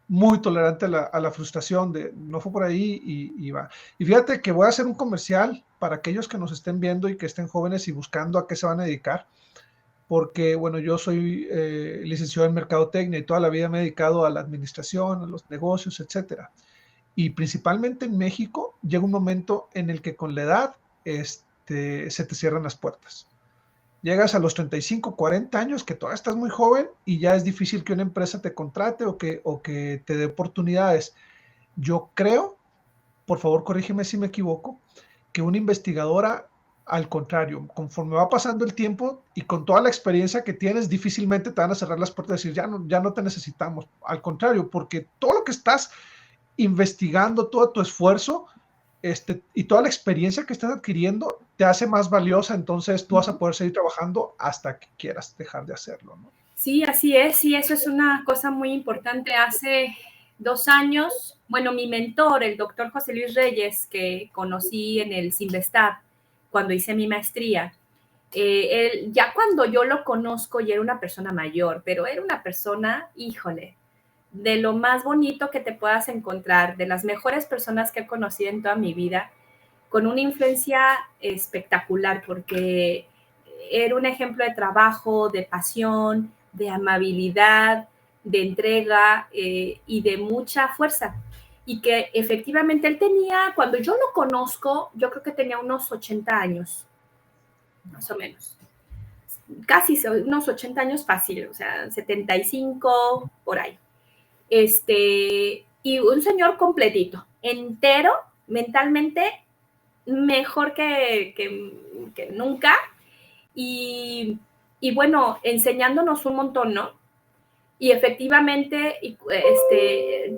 muy tolerante a la frustración de no fue por ahí y va. Y fíjate que voy a hacer un comercial para aquellos que nos estén viendo y que estén jóvenes y buscando a qué se van a dedicar, porque bueno, yo soy licenciado en mercadotecnia y toda la vida me he dedicado a la administración, a los negocios, etcétera. Y principalmente en México llega un momento en el que con la edad se te cierran las puertas. Llegas a los 35, 40 años, que todavía estás muy joven y ya es difícil que una empresa te contrate o que te dé oportunidades. Yo creo, por favor corrígeme si me equivoco, que una investigadora, al contrario, conforme va pasando el tiempo y con toda la experiencia que tienes, difícilmente te van a cerrar las puertas y decir, ya no te necesitamos. Al contrario, porque todo lo que estás investigando, todo tu esfuerzo y toda la experiencia que estás adquiriendo te hace más valiosa, entonces tú vas a poder seguir trabajando hasta que quieras dejar de hacerlo, ¿no? Sí, así es, sí, eso es una cosa muy importante. Hace 2 años, bueno, mi mentor, el doctor José Luis Reyes, que conocí en el Sinvestab cuando hice mi maestría, él, ya cuando yo lo conozco, ya era una persona mayor, pero era una persona, híjole, de lo más bonito que te puedas encontrar, de las mejores personas que he conocido en toda mi vida, con una influencia espectacular, porque era un ejemplo de trabajo, de pasión, de amabilidad, de entrega y de mucha fuerza. y que efectivamente él tenía, cuando yo lo conozco, yo creo que tenía unos 80 años, más o menos. Casi unos 80 años fácil, o sea, 75 por ahí. Y un señor completito, entero, mentalmente, mejor que nunca. Y, y bueno, enseñándonos un montón, ¿no? Y efectivamente,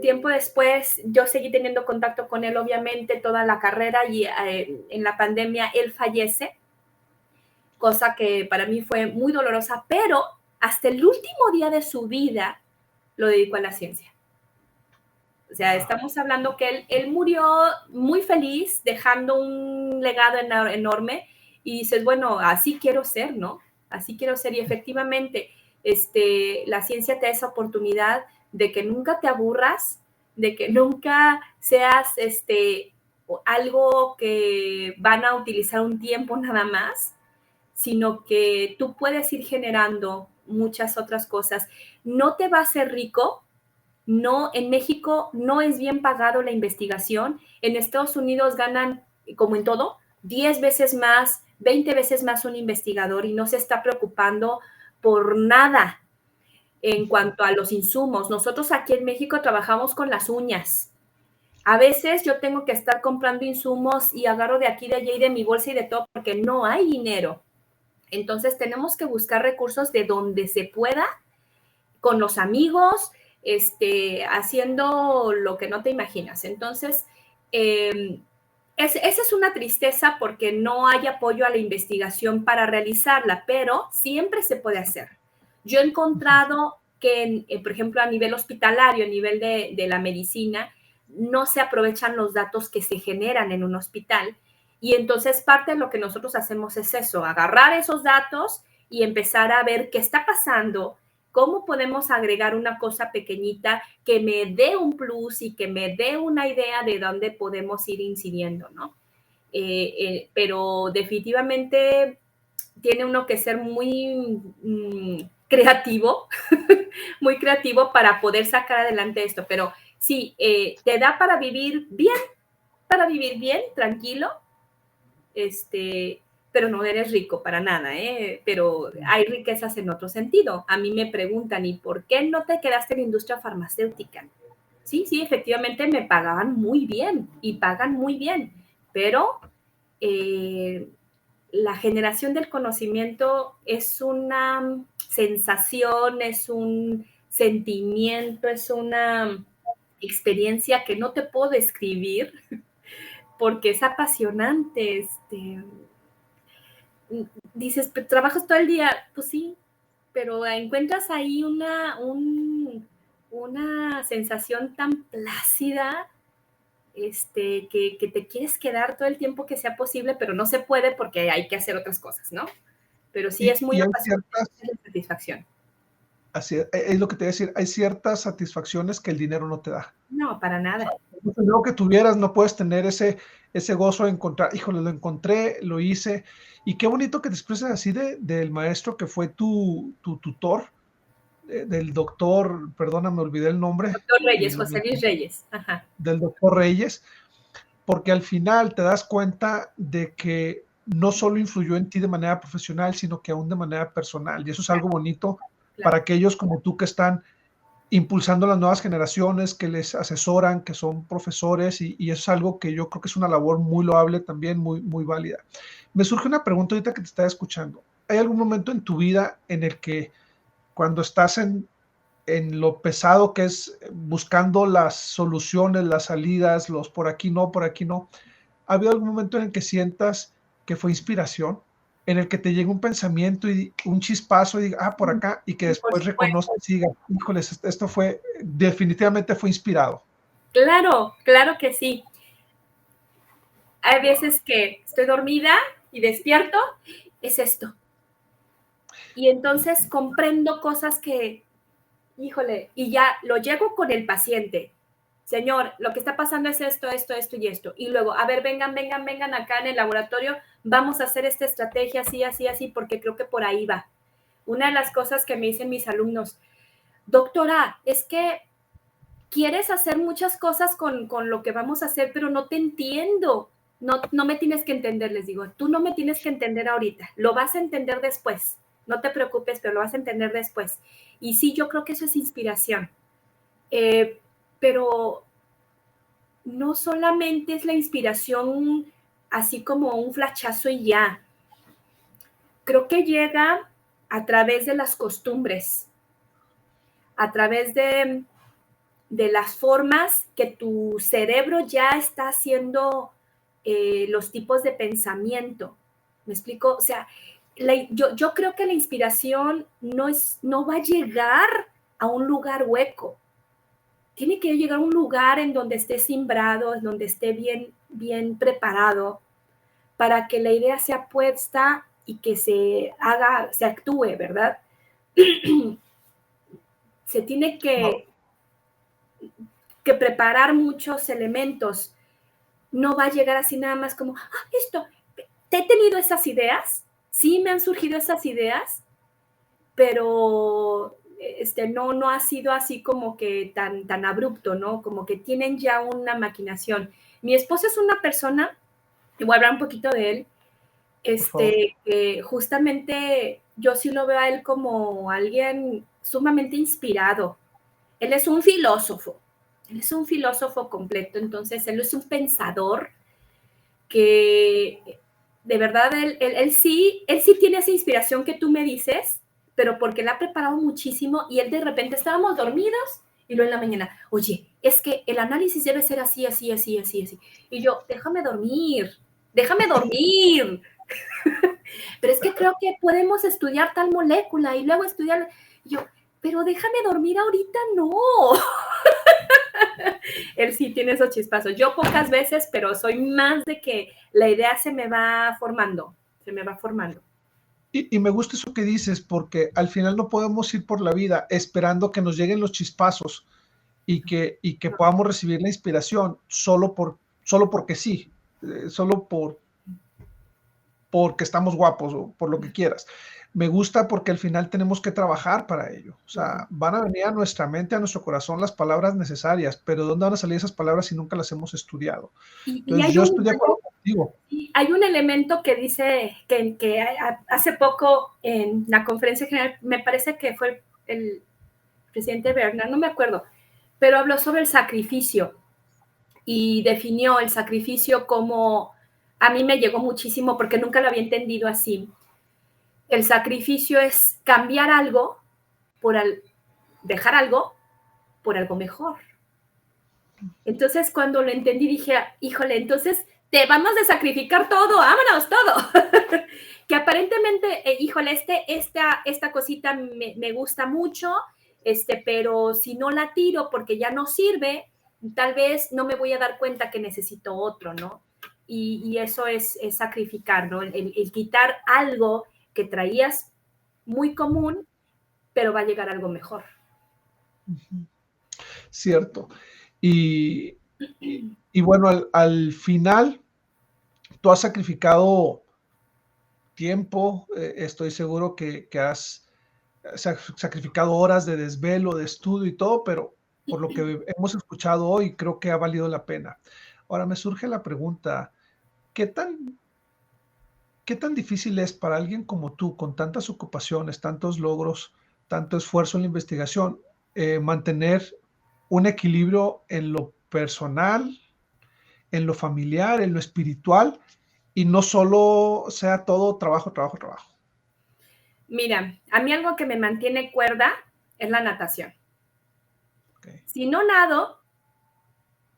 tiempo después, yo seguí teniendo contacto con él, obviamente, toda la carrera, y en la pandemia él fallece, cosa que para mí fue muy dolorosa, pero hasta el último día de su vida lo dedicó a la ciencia. O sea, estamos hablando que él murió muy feliz, dejando un legado enorme, y dices, bueno, así quiero ser, ¿no? Así quiero ser, y efectivamente, la ciencia te da esa oportunidad de que nunca te aburras, de que nunca seas algo que van a utilizar un tiempo nada más, sino que tú puedes ir generando muchas otras cosas. No te va a hacer rico. No, en México no es bien pagado la investigación. En Estados Unidos ganan, como en todo, 10 veces más, 20 veces más un investigador, y no se está preocupando por nada en cuanto a los insumos. Nosotros aquí en México trabajamos con las uñas. A veces yo tengo que estar comprando insumos y agarro de aquí, de allá y de mi bolsa y de todo porque no hay dinero. Entonces tenemos que buscar recursos de donde se pueda, con los amigos, haciendo lo que no te imaginas. Entonces, esa es una tristeza porque no hay apoyo a la investigación para realizarla, pero siempre se puede hacer. Yo he encontrado que, por ejemplo, a nivel hospitalario, a nivel de la medicina, no se aprovechan los datos que se generan en un hospital. Y entonces parte de lo que nosotros hacemos es eso, agarrar esos datos y empezar a ver qué está pasando, cómo podemos agregar una cosa pequeñita que me dé un plus y que me dé una idea de dónde podemos ir incidiendo, ¿no? Pero definitivamente tiene uno que ser muy creativo, muy creativo para poder sacar adelante esto. Pero sí, te da para vivir bien, tranquilo, pero no eres rico para nada, ¿eh? Pero hay riquezas en otro sentido. A mí me preguntan, ¿y por qué no te quedaste en la industria farmacéutica? Sí, sí, efectivamente me pagaban muy bien y pagan muy bien, pero la generación del conocimiento es una sensación, es un sentimiento, es una experiencia que no te puedo describir porque es apasionante. Dices, ¿trabajas todo el día? Pues sí, pero encuentras ahí una sensación tan plácida, que te quieres quedar todo el tiempo que sea posible, pero no se puede porque hay que hacer otras cosas, ¿no? Pero sí es muy Y hay apasionante ciertas, la satisfacción. así es lo que te voy a decir, hay ciertas satisfacciones que el dinero no te da. No, para O sea, nada. lo que tuvieras, no puedes tener ese gozo de encontrar, híjole, lo encontré, lo hice. Y qué bonito que te expreses así del maestro que fue tu tutor, del doctor, perdona, me olvidé el nombre, Doctor Reyes, José Luis Reyes. Ajá. del doctor Reyes, porque al final te das cuenta de que no solo influyó en ti de manera profesional, sino que aún de manera personal. Y eso es algo bonito para Claro. aquellos como tú que están impulsando las nuevas generaciones, que les asesoran, que son profesores, y eso es algo que yo creo que es una labor muy loable también, muy, muy válida. Me surge una pregunta ahorita que te estaba escuchando. ¿Hay algún momento en tu vida en el que cuando estás en lo pesado que es buscando las soluciones, las salidas, los por aquí no, ¿ha habido algún momento en el que sientas que fue inspiración? En el que te llega un pensamiento y un chispazo y diga, por acá, y que Sí, por después supuesto. reconozcas y digas, híjoles, esto fue, definitivamente fue inspirado. Claro, claro que sí. Hay Wow. veces que estoy dormida y despierto, es esto. Y entonces comprendo cosas que, híjole, y ya lo llego con el paciente. Señor, lo que está pasando es esto, esto, esto y esto. Y luego, a ver, vengan acá en el laboratorio, vamos a hacer esta estrategia así, así, así, porque creo que por ahí va. Una de las cosas que me dicen mis alumnos, doctora, es que quieres hacer muchas cosas con lo que vamos a hacer, pero no te entiendo. No me tienes que entender, les digo, tú no me tienes que entender ahorita, lo vas a entender después, no te preocupes, pero lo vas a entender después. Y sí, yo creo que eso es inspiración, pero no solamente es la inspiración así como un flachazo y ya, creo que llega a través de las costumbres, a través de las formas que tu cerebro ya está haciendo los tipos de pensamiento. ¿Me explico? O sea, yo creo que la inspiración no va a llegar a un lugar hueco. Tiene que llegar a un lugar en donde esté simbrado, en donde esté bien preparado para que la idea sea puesta y que se actúe, ¿verdad? Se tiene No, que preparar muchos elementos. No va a llegar así nada más como, esto, te he tenido esas ideas, sí me han surgido esas ideas, pero no ha sido así como que tan abrupto, ¿no? Como que tienen ya una maquinación. Mi esposo es una persona, y voy a hablar un poquito de él, por favor. que justamente yo sí lo veo a él como alguien sumamente inspirado. Él es un filósofo completo, entonces él es un pensador que de verdad él sí tiene esa inspiración que tú me dices, pero porque él ha preparado muchísimo y él de repente estábamos dormidos y luego en la mañana, oye, es que el análisis debe ser así, así, así, así, así. Y yo, déjame dormir. Pero es que creo que podemos estudiar tal molécula y luego estudiar. Y yo, pero déjame dormir ahorita, no. Él sí tiene esos chispazos. Yo pocas veces, pero soy más de que la idea se me va formando, se me va formando. Y me gusta eso que dices, porque al final no podemos ir por la vida esperando que nos lleguen los chispazos y que podamos recibir la inspiración solo porque sí, solo porque estamos guapos o por lo que quieras. Me gusta porque al final tenemos que trabajar para ello. O sea, van a venir a nuestra mente, a nuestro corazón las palabras necesarias, pero ¿dónde van a salir esas palabras si nunca las hemos estudiado? Y Entonces, yo estoy de acuerdo contigo. hay un elemento que dice que hace poco en la conferencia general, me parece que fue el presidente Bernard, no me acuerdo, pero habló sobre el sacrificio y definió el sacrificio como, a mí me llegó muchísimo porque nunca lo había entendido así. El sacrificio es cambiar algo por dejar algo por algo mejor. Entonces, cuando lo entendí, dije, híjole, entonces te vamos a sacrificar todo, vámonos, todo. Que aparentemente, híjole, esta cosita me gusta mucho, pero si no la tiro porque ya no sirve, tal vez no me voy a dar cuenta que necesito otro, ¿no? Y eso es sacrificar, ¿no? El quitar algo que traías muy común, pero va a llegar algo mejor. Cierto. Y, y bueno, al final, tú has sacrificado tiempo, estoy seguro que has sacrificado horas de desvelo, de estudio y todo, pero por lo que hemos escuchado hoy, creo que ha valido la pena. Ahora me surge la pregunta, ¿qué tan, qué tan difícil es para alguien como tú, con tantas ocupaciones, tantos logros, tanto esfuerzo en la investigación, mantener un equilibrio en lo personal, en lo familiar, en lo espiritual, y no solo sea todo trabajo, trabajo, trabajo? Mira, a mí algo que me mantiene cuerda es la natación. Okay. Si no nado,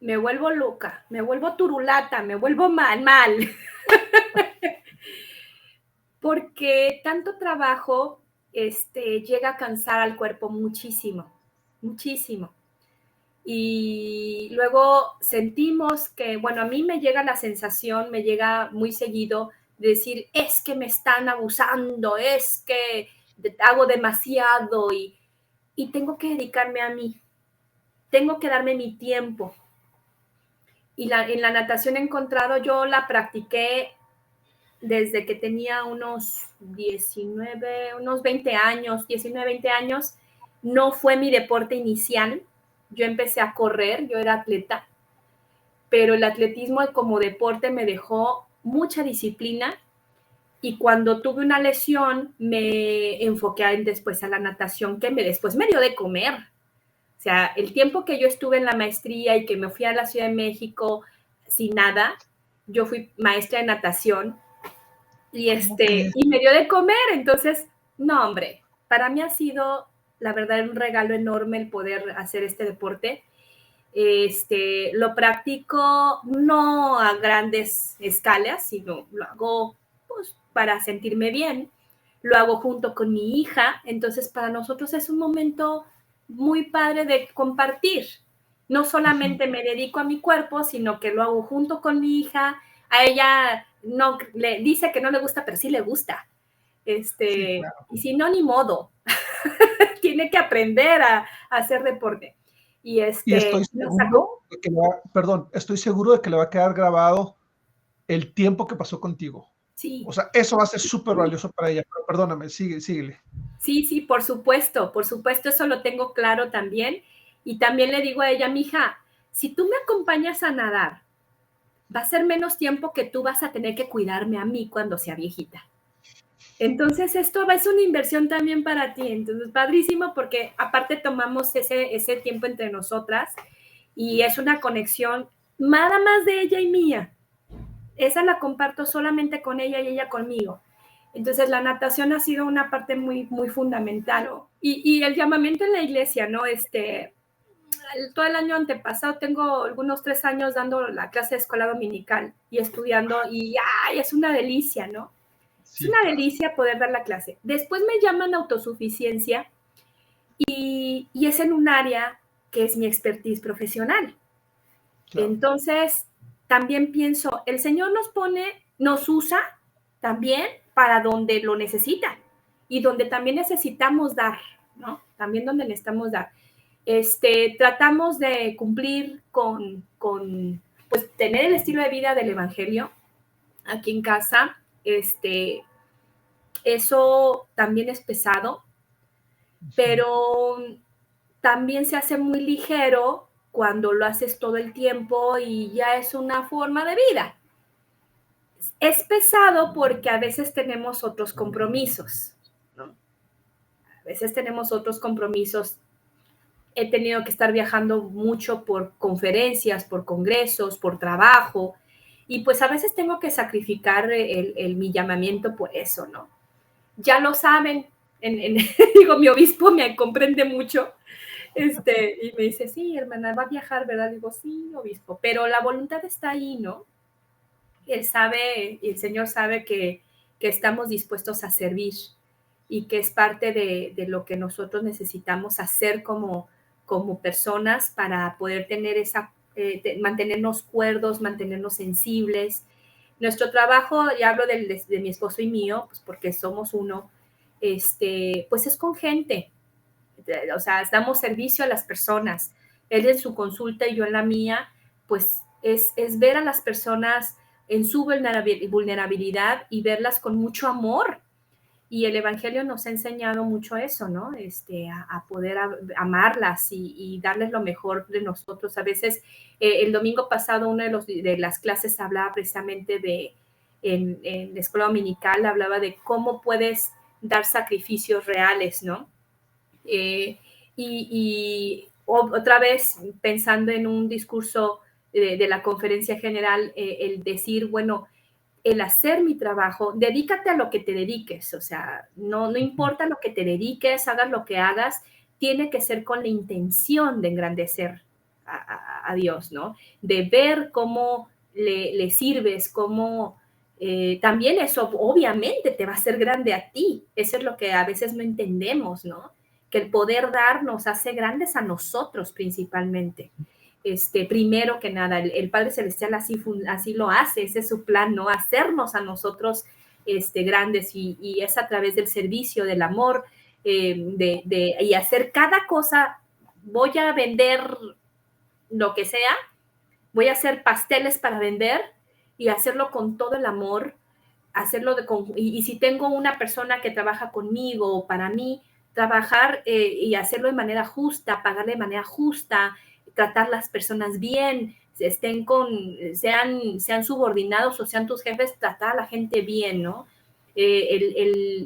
me vuelvo loca, me vuelvo turulata, me vuelvo mal. Porque tanto trabajo llega a cansar al cuerpo muchísimo, muchísimo. Y luego sentimos que, bueno, a mí me llega la sensación, me llega muy seguido de decir, es que me están abusando, es que hago demasiado y tengo que dedicarme a mí, tengo que darme mi tiempo. Y en la natación he encontrado, yo la practiqué desde que tenía unos 19, unos 20 años, 19, 20 años. No fue mi deporte inicial, yo empecé a correr, yo era atleta, pero el atletismo como deporte me dejó mucha disciplina y cuando tuve una lesión me enfoqué después a la natación que después me dio de comer. O sea, el tiempo que yo estuve en la maestría y que me fui a la Ciudad de México sin nada, yo fui maestra de natación y, y me dio de comer. Entonces, no, hombre, para mí ha sido, la verdad, un regalo enorme el poder hacer este deporte. Lo practico no a grandes escalas, sino lo hago pues, para sentirme bien. Lo hago junto con mi hija, entonces para nosotros es un momento muy padre de compartir. No solamente me dedico a mi cuerpo, sino que lo hago junto con mi hija. A ella no le dice que no le gusta, pero sí le gusta. Sí, claro. Y si no, ni modo. Tiene que aprender a hacer deporte. Y Y estoy nos sacó. seguro de que perdón, estoy seguro de que le va a quedar grabado el tiempo que pasó contigo. Sí. O sea, eso va a ser súper valioso para ella. Pero perdóname, síguele. Sí, sí, por supuesto, eso lo tengo claro también. Y también le digo a ella, mija, si tú me acompañas a nadar, va a ser menos tiempo que tú vas a tener que cuidarme a mí cuando sea viejita. Entonces, esto es una inversión también para ti. Entonces, padrísimo porque aparte tomamos ese tiempo entre nosotras y es una conexión nada más de ella y mía. Esa la comparto solamente con ella y ella conmigo. Entonces la natación ha sido una parte muy, muy fundamental. Y el llamamiento en la iglesia, ¿no? Todo el año antepasado tengo algunos 3 años dando la clase de escuela dominical y estudiando y ¡ay! Es una delicia, ¿no? Es Sí, una claro, delicia poder dar la clase. Después me llaman autosuficiencia y es en un área que es mi expertise profesional. claro. Entonces, también pienso, el Señor nos usa también para donde lo necesita y donde también necesitamos dar, ¿no? También donde necesitamos dar. Tratamos de cumplir pues, tener el estilo de vida del Evangelio aquí en casa. Eso también es pesado, pero también se hace muy ligero cuando lo haces todo el tiempo y ya es una forma de vida. Es pesado porque a veces tenemos otros compromisos, ¿no? A veces tenemos otros compromisos. He tenido que estar viajando mucho por conferencias, por congresos, por trabajo, y pues a veces tengo que sacrificar mi llamamiento por eso, ¿no? Ya lo saben, digo, mi obispo me comprende mucho, y me dice, sí, hermana, va a viajar, ¿verdad? Digo, sí, obispo, pero la voluntad está ahí, ¿no? Él sabe, y el Señor sabe que estamos dispuestos a servir y que es parte de lo que nosotros necesitamos hacer como personas para poder tener mantenernos cuerdos, mantenernos sensibles. Nuestro trabajo, ya hablo de mi esposo y mío, pues porque somos uno, pues es con gente, o sea, damos servicio a las personas. Él en su consulta y yo en la mía, pues es ver a las personas en su vulnerabilidad y verlas con mucho amor. Y el Evangelio nos ha enseñado mucho eso, ¿no? A poder amarlas y darles lo mejor de nosotros. A veces, el domingo pasado, una de las clases hablaba precisamente en la escuela dominical, hablaba de cómo puedes dar sacrificios reales, ¿no? Eh, otra vez, pensando en un discurso de la conferencia general, el decir, bueno, el hacer mi trabajo, dedícate a lo que te dediques, o sea, no importa lo que te dediques, hagas lo que hagas, tiene que ser con la intención de engrandecer a Dios, ¿no? De ver cómo le sirves, cómo también eso obviamente te va a hacer grande a ti, eso es lo que a veces no entendemos, ¿no? Que el poder dar nos hace grandes a nosotros principalmente. Primero que nada, el Padre Celestial así lo hace, ese es su plan, ¿no? Hacernos a nosotros grandes y es a través del servicio, del amor, y hacer cada cosa. Voy a vender lo que sea, voy a hacer pasteles para vender y hacerlo con todo el amor, y si tengo una persona que trabaja conmigo o para mí, trabajar y hacerlo de manera justa, pagar de manera justa, tratar las personas bien, sean subordinados o sean tus jefes, tratar a la gente bien, ¿no?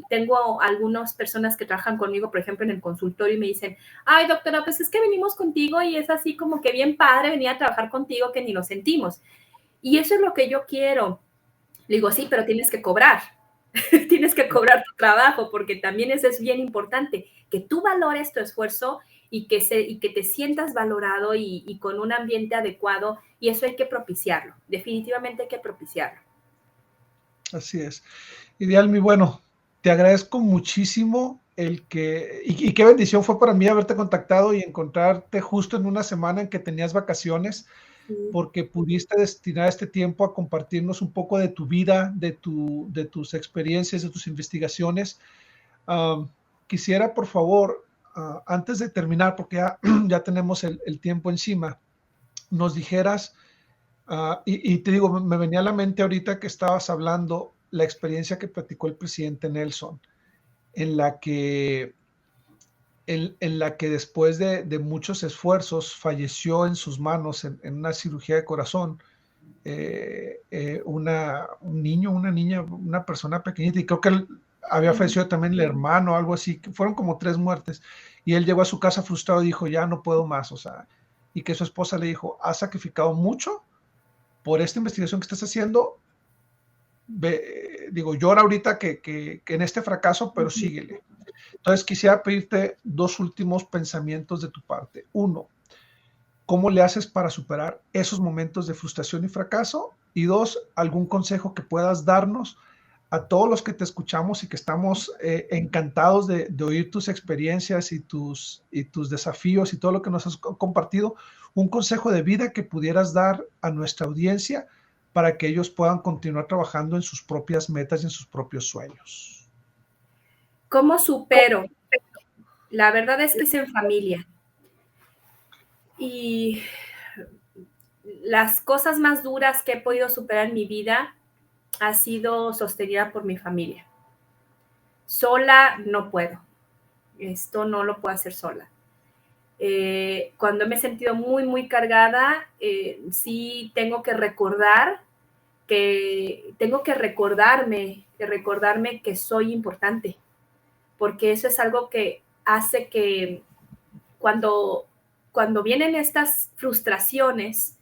Tengo algunas personas que trabajan conmigo, por ejemplo, en el consultorio y me dicen, ay, doctora, pues es que venimos contigo y es así como que bien padre venir a trabajar contigo que ni lo sentimos. Y eso es lo que yo quiero. Le digo, sí, pero tienes que cobrar. Tienes que cobrar tu trabajo, porque también eso es bien importante, que tú valores tu esfuerzo y que te sientas valorado y con un ambiente adecuado, y eso hay que propiciarlo, definitivamente hay que propiciarlo. Así es. Ideal, bueno, te agradezco muchísimo y qué bendición fue para mí haberte contactado y encontrarte justo en una semana en que tenías vacaciones, Sí. porque pudiste destinar este tiempo a compartirnos un poco de tu vida, de tus experiencias, de tus investigaciones. Um, Quisiera, por favor, antes de terminar, porque ya, ya tenemos el tiempo encima, nos dijeras, y te digo, me venía a la mente ahorita que estabas hablando la experiencia que platicó el presidente Nelson, en la que, en la que después de muchos esfuerzos falleció en sus manos en una cirugía de corazón. Un niño, una niña, una persona pequeñita, y creo que él había fallecido también el hermano, algo así, que fueron como 3 muertes, y él llegó a su casa frustrado y dijo, ya no puedo más, o sea, y que su esposa le dijo, has sacrificado mucho por esta investigación que estás haciendo, digo, llora ahorita que en este fracaso, pero síguele. Entonces quisiera pedirte 2 últimos pensamientos de tu parte. Uno, ¿cómo le haces para superar esos momentos de frustración y fracaso? Y 2, algún consejo que puedas darnos a todos los que te escuchamos y que estamos encantados de oír tus experiencias y tus desafíos y todo lo que nos has compartido, un consejo de vida que pudieras dar a nuestra audiencia para que ellos puedan continuar trabajando en sus propias metas y en sus propios sueños. ¿Cómo supero? La verdad es que es en familia. Y las cosas más duras que he podido superar en mi vida ha sido sostenida por mi familia. Sola no puedo. Esto no lo puedo hacer sola. Cuando me he sentido muy, muy cargada, sí tengo que recordarme que soy importante, porque eso es algo que hace que cuando, cuando vienen estas frustraciones,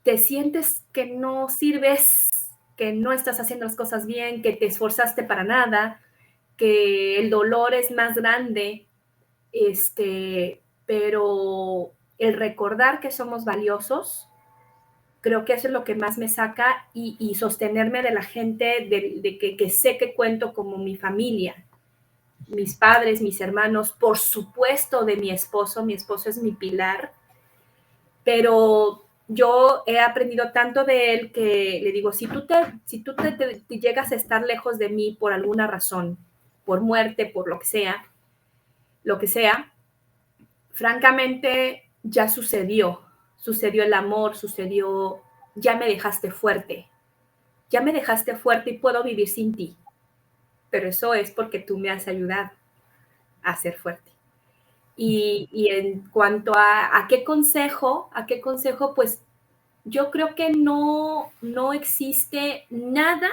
te sientes que no sirves, que no estás haciendo las cosas bien, que te esforzaste para nada, que el dolor es más grande, pero el recordar que somos valiosos, creo que eso es lo que más me saca y sostenerme de la gente, que sé que cuento como mi familia, mis padres, mis hermanos, por supuesto de mi esposo es mi pilar, pero yo he aprendido tanto de él que le digo, si tú te llegas a estar lejos de mí por alguna razón, por muerte, por lo que sea, francamente ya sucedió el amor, ya me dejaste fuerte, y puedo vivir sin ti, pero eso es porque tú me has ayudado a ser fuerte. Y en cuanto a qué consejo, pues yo creo que no existe nada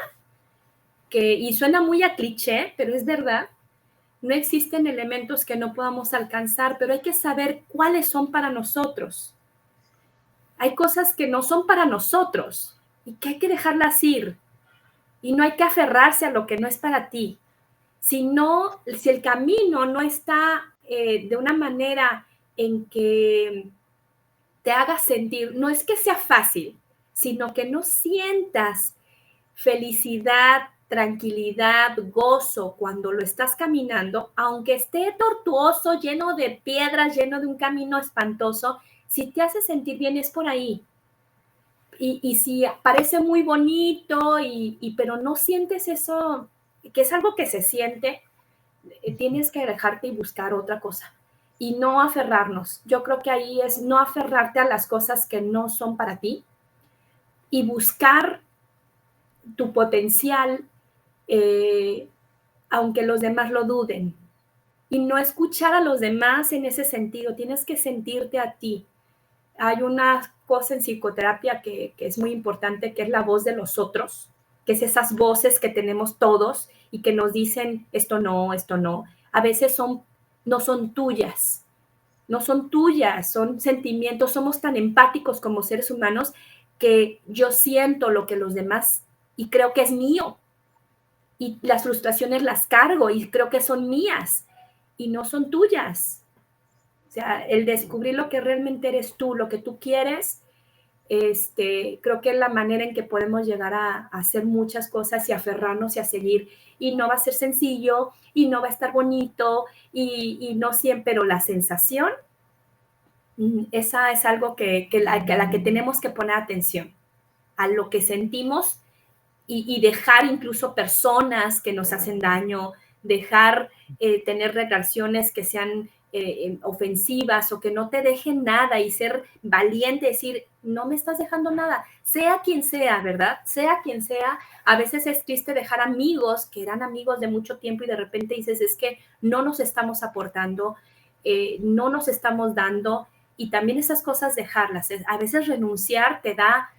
y suena muy a cliché, pero es verdad, no existen elementos que no podamos alcanzar, pero hay que saber cuáles son para nosotros. Hay cosas que no son para nosotros y que hay que dejarlas ir. Y no hay que aferrarse a lo que no es para ti. Si el camino no está de una manera en que te haga sentir, no es que sea fácil, sino que no sientas felicidad, tranquilidad, gozo cuando lo estás caminando, aunque esté tortuoso, lleno de piedras, lleno de un camino espantoso, si te hace sentir bien es por ahí. Y si parece muy bonito, pero no sientes eso, que es algo que se siente, tienes que dejarte y buscar otra cosa. Y no aferrarnos. Yo creo que ahí es no aferrarte a las cosas que no son para ti y buscar tu potencial, aunque los demás lo duden. y no escuchar a los demás en ese sentido. Tienes que sentirte a ti. Hay una cosa en psicoterapia que es muy importante, que es la voz de los otros, que es esas voces que tenemos todos y que nos dicen esto no, esto no. A veces no son tuyas, no son tuyas, son sentimientos. Somos tan empáticos como seres humanos que yo siento lo que los demás y creo que es mío. Y las frustraciones las cargo y creo que son mías y no son tuyas. O sea, el descubrir lo que realmente eres tú, lo que tú quieres, creo que es la manera en que podemos llegar a hacer muchas cosas y aferrarnos y a seguir. Y no va a ser sencillo y no va a estar bonito y no siempre, pero la sensación, esa es algo a la que tenemos que poner atención, a lo que sentimos y dejar incluso personas que nos hacen daño, dejar tener relaciones que sean ofensivas o que no te dejen nada y ser valiente, decir, no me estás dejando nada, sea quien sea, ¿verdad? Sea quien sea, a veces es triste dejar amigos que eran amigos de mucho tiempo y de repente dices, es que no nos estamos aportando, no nos estamos dando y también esas cosas dejarlas. A veces renunciar te da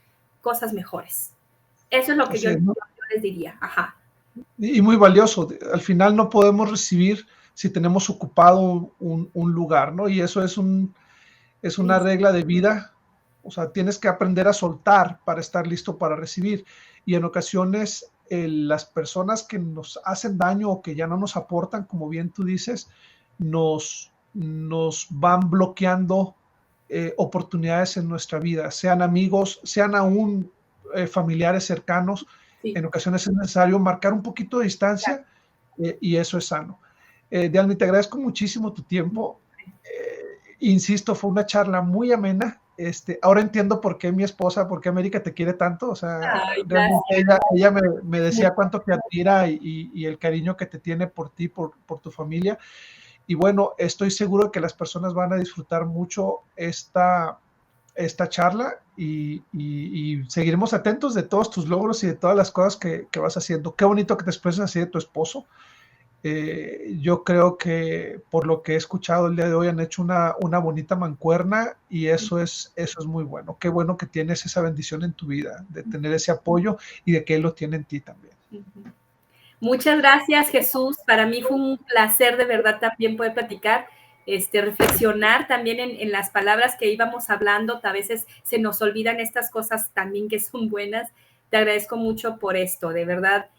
cosas mejores. Eso es lo que Así es, ¿no? yo les diría. Ajá. Y muy valioso. Al final no podemos recibir si tenemos ocupado un lugar, ¿no? Y eso es una regla de vida. O sea, tienes que aprender a soltar para estar listo para recibir. Y en ocasiones las personas que nos hacen daño o que ya no nos aportan, como bien tú dices, nos van bloqueando oportunidades en nuestra vida, sean amigos, sean aún familiares cercanos. Sí. En ocasiones es necesario marcar un poquito de distancia y eso es sano. Dialmi, te agradezco muchísimo tu tiempo. Insisto, fue una charla muy amena. Ahora entiendo por qué mi esposa, por qué América te quiere tanto. O sea, Ay, realmente ella me decía cuánto te admira y el cariño que te tiene por ti, por tu familia. Y bueno, estoy seguro que las personas van a disfrutar mucho esta charla y seguiremos atentos de todos tus logros y de todas las cosas que vas haciendo. Qué bonito que te expreses así de tu esposo. Yo creo que por lo que he escuchado el día de hoy han hecho una bonita mancuerna y eso es muy bueno. Qué bueno que tienes esa bendición en tu vida, de tener ese apoyo y de que él lo tiene en ti también. Muchas gracias, Jesús. Para mí fue un placer de verdad también poder platicar, reflexionar también en las palabras que íbamos hablando. A veces se nos olvidan estas cosas también que son buenas. Te agradezco mucho por esto, de verdad.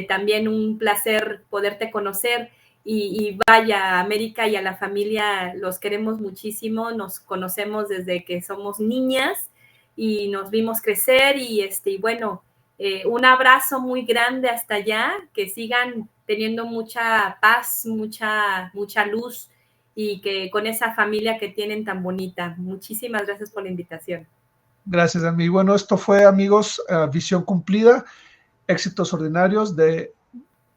También un placer poderte conocer y vaya, a América y a la familia los queremos muchísimo. Nos conocemos desde que somos niñas y nos vimos crecer y bueno, un abrazo muy grande hasta allá, que sigan teniendo mucha paz, mucha luz y que con esa familia que tienen tan bonita. Muchísimas gracias por la invitación. Gracias, Dani. Bueno, esto fue, amigos, Visión Cumplida, éxitos ordinarios de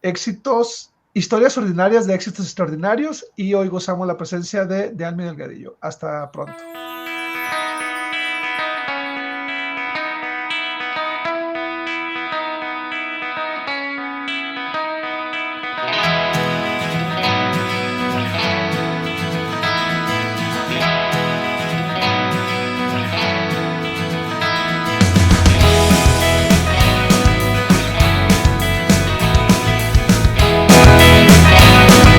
éxitos, historias ordinarias de éxitos extraordinarios y hoy gozamos la presencia de Almi Delgadillo. Hasta pronto.